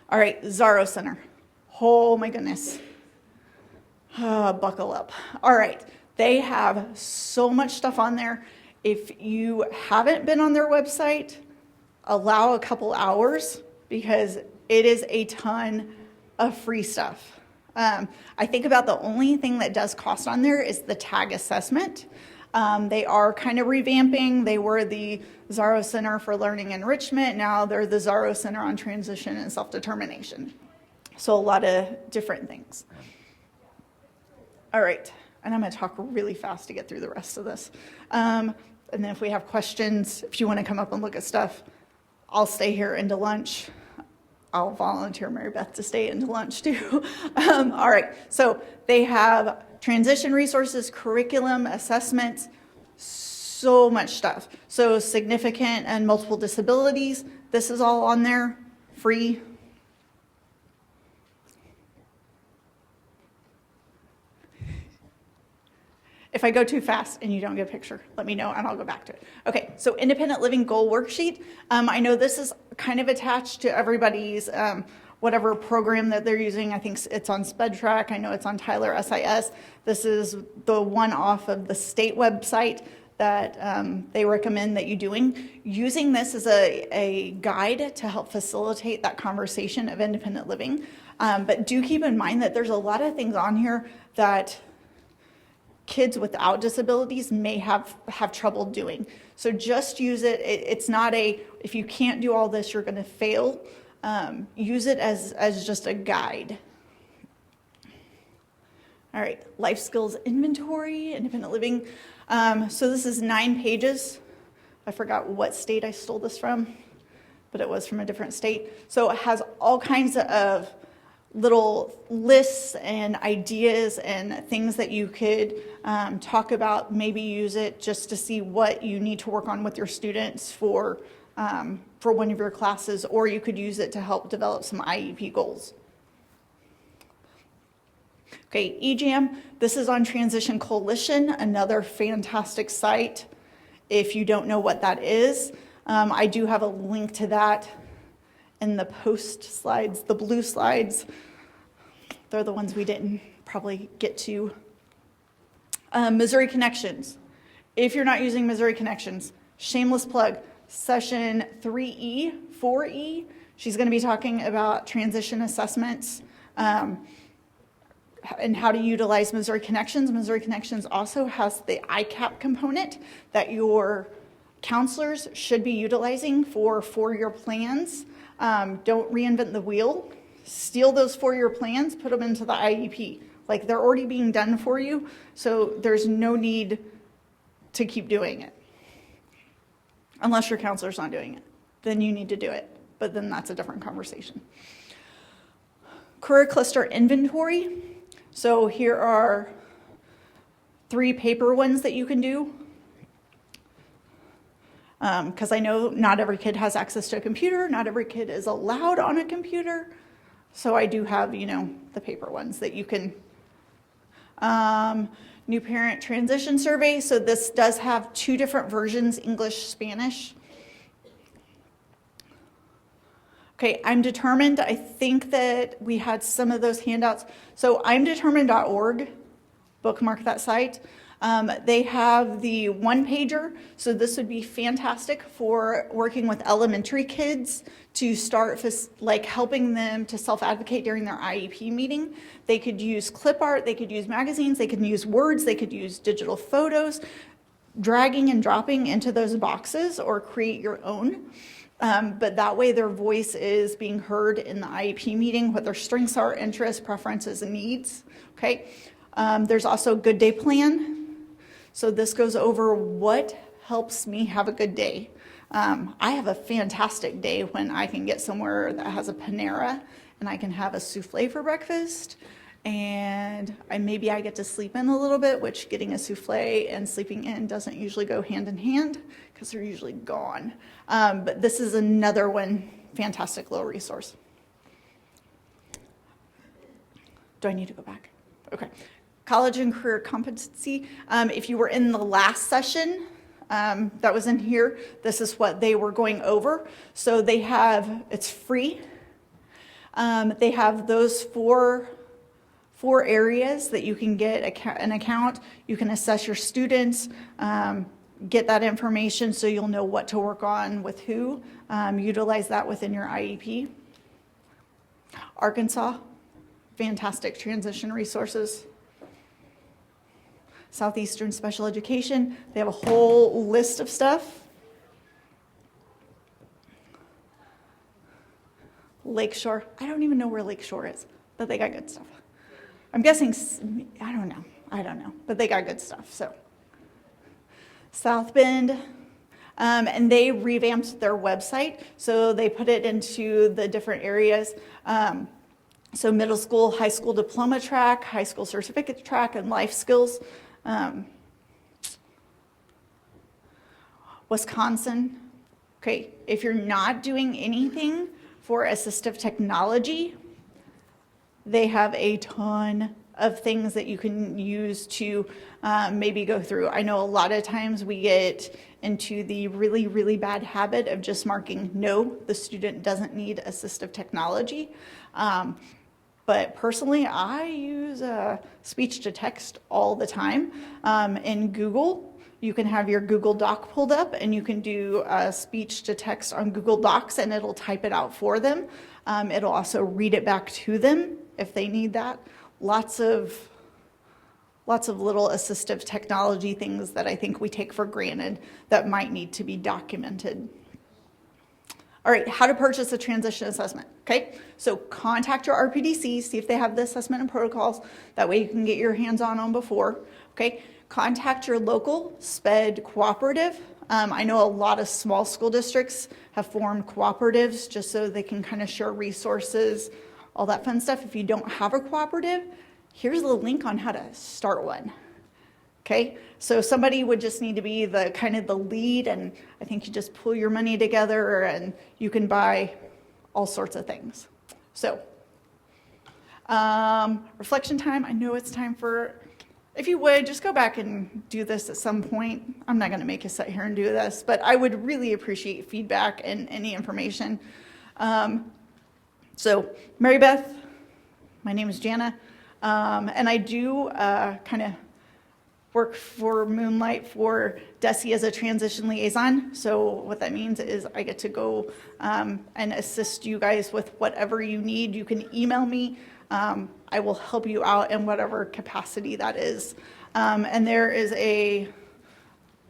All right, Zaro Center. Oh my goodness. Buckle up. All right, they have so much stuff on there. If you haven't been on their website, allow a couple hours because it is a ton of free stuff. I think about the only thing that does cost on there is the tag assessment. They are kind of revamping. They were the Zaro Center for Learning Enrichment. Now they're the Zaro Center on Transition and Self-Determination. So a lot of different things. All right, and I'm going to talk really fast to get through the rest of this. And then if we have questions, if you want to come up and look at stuff, I'll stay here into lunch. I'll volunteer Mary Beth to stay into lunch too. All right, so they have transition resources, curriculum, assessments, so much stuff. So significant and multiple disabilities, this is all on there, free. If I go too fast and you don't get a picture, let me know and I'll go back to it. Okay, so independent living goal worksheet. I know this is kind of attached to everybody's whatever program that they're using. I think it's on SpedTrack. I know it's on Tyler SIS. This is the one off of the state website that they recommend that you're doing. Using this as a guide to help facilitate that conversation of independent living. But do keep in mind that there's a lot of things on here that kids without disabilities may have trouble doing. So just use it. It's not if you can't do all this, you're going to fail. Use it as just a guide. All right, life skills inventory, independent living. So this is 9 pages. I forgot what state I stole this from, but it was from a different state. So it has all kinds of little lists and ideas and things that you could talk about. Maybe use it just to see what you need to work on with your students for one of your classes, or you could use it to help develop some IEP goals. Okay, eJam, this is on Transition Coalition, another fantastic site. If you don't know what that is, I do have a link to that in the post slides, the blue slides. They're the ones we didn't probably get to. Missouri Connections. If you're not using Missouri Connections, shameless plug, session 3E, 4E, she's going to be talking about transition assessments and how to utilize Missouri Connections. Missouri Connections also has the ICAP component that your counselors should be utilizing for 4-year plans. Don't reinvent the wheel. Steal those 4-year plans, put them into the IEP. Like, they're already being done for you, so there's no need to keep doing it. Unless your counselor's not doing it, then you need to do it. But then that's a different conversation. Career cluster inventory. So here are 3 paper ones that you can do. Because I know not every kid has access to a computer. Not every kid is allowed on a computer. So I do have, the paper ones that you can. New parent transition survey. So this does have 2 different versions, English, Spanish. Okay, I'm Determined. I think that we had some of those handouts. So imdetermined.org, bookmark that site. They have the 1-pager. So this would be fantastic for working with elementary kids to start helping them to self-advocate during their IEP meeting. They could use clip art, they could use magazines, they could use words, they could use digital photos, dragging and dropping into those boxes, or create your own. But that way their voice is being heard in the IEP meeting, what their strengths are, interests, preferences, and needs. Okay. There's also a good day plan. So this goes over what helps me have a good day. I have a fantastic day when I can get somewhere that has a Panera and I can have a souffle for breakfast, and maybe I get to sleep in a little bit, which getting a souffle and sleeping in doesn't usually go hand in hand because they're usually gone. But this is another one, fantastic little resource. Do I need to go back? Okay. College and career competency. If you were in the last session that was in here, this is what they were going over. So they have, it's free. They have those four areas that you can get an account. You can assess your students, get that information so you'll know what to work on with who. Utilize that within your IEP. Arkansas, fantastic transition resources. Southeastern Special Education, they have a whole list of stuff. Lakeshore, I don't even know where Lakeshore is, but they got good stuff. I'm guessing, I don't know, but they got good stuff, so. South Bend, and they revamped their website, so they put it into the different areas. So middle school, high school diploma track, high school certificate track, and life skills. Wisconsin, okay, if you're not doing anything for assistive technology, they have a ton of things that you can use to maybe go through. I know a lot of times we get into the really, really bad habit of just marking, no, the student doesn't need assistive technology. But personally, I use speech to text all the time. In Google, you can have your Google Doc pulled up and you can do speech to text on Google Docs and it'll type it out for them. It'll also read it back to them if they need that. Lots of little assistive technology things that I think we take for granted that might need to be documented. All right, how to purchase a transition assessment, okay? So contact your RPDC, see if they have the assessment and protocols. That way you can get your hands on them before, okay? Contact your local SPED cooperative. I know a lot of small school districts have formed cooperatives just so they can kind of share resources, all that fun stuff. If you don't have a cooperative, here's the link on how to start one. Okay, so somebody would just need to be the kind of the lead, and I think you just pull your money together and you can buy all sorts of things. So, reflection time. I know it's time for, if you would, just go back and do this at some point. I'm not going to make you sit here and do this, but I would really appreciate feedback and any information. So, Mary Beth, my name is Jana, and I do kind of work for Moonlight for Desi as a transition liaison. So what that means is I get to go and assist you guys with whatever you need. You can email me. I will help you out in whatever capacity that is. And there is a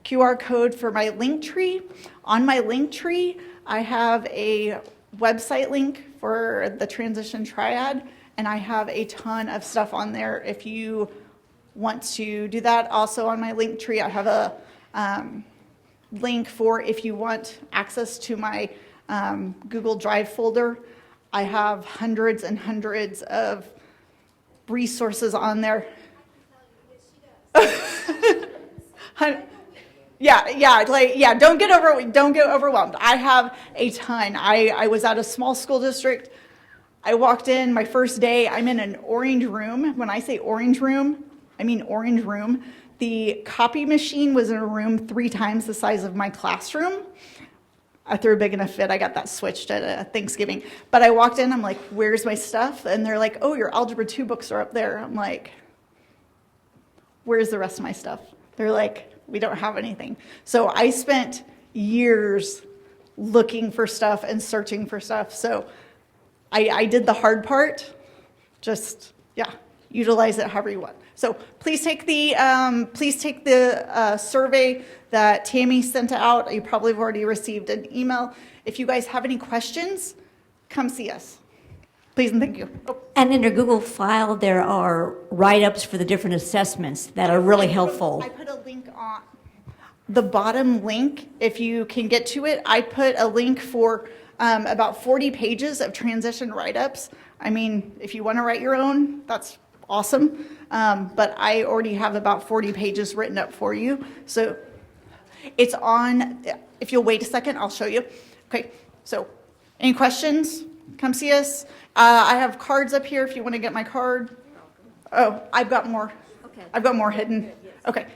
QR code for my link tree. On my link tree, I have a website link for the Transition Triad, and I have a ton of stuff on there if you want to do that. Also on my link tree, I have a link for if you want access to my Google Drive folder. I have hundreds and hundreds of resources on there. Yeah, don't get overwhelmed. I have a ton. I was at a small school district. I walked in my first day. I'm in an orange room. When I say orange room, I mean orange room. The copy machine was in a room 3 times the size of my classroom. I threw a big enough fit. I got that switched at Thanksgiving. But I walked in, I'm like, where's my stuff? And they're like, oh, your Algebra 2 books are up there. I'm like, where's the rest of my stuff? They're like, we don't have anything. So I spent years looking for stuff and searching for stuff. So I did the hard part. Just, utilize it however you want. So please take the survey that Tammy sent out. You probably have already received an email. If you guys have any questions, come see us. Please and thank you. Oh. And in your Google file, there are write-ups for the different assessments that are really helpful. I put a link on the bottom link. If you can get to it, I put a link for about 40 pages of transition write-ups. I mean, if you want to write your own, that's awesome. But I already have about 40 pages written up for you. So it's on, if you'll wait a second, I'll show you. Okay, so any questions? Come see us. I have cards up here if you want to get my card. Oh, I've got more. Okay. I've got more hidden. Okay.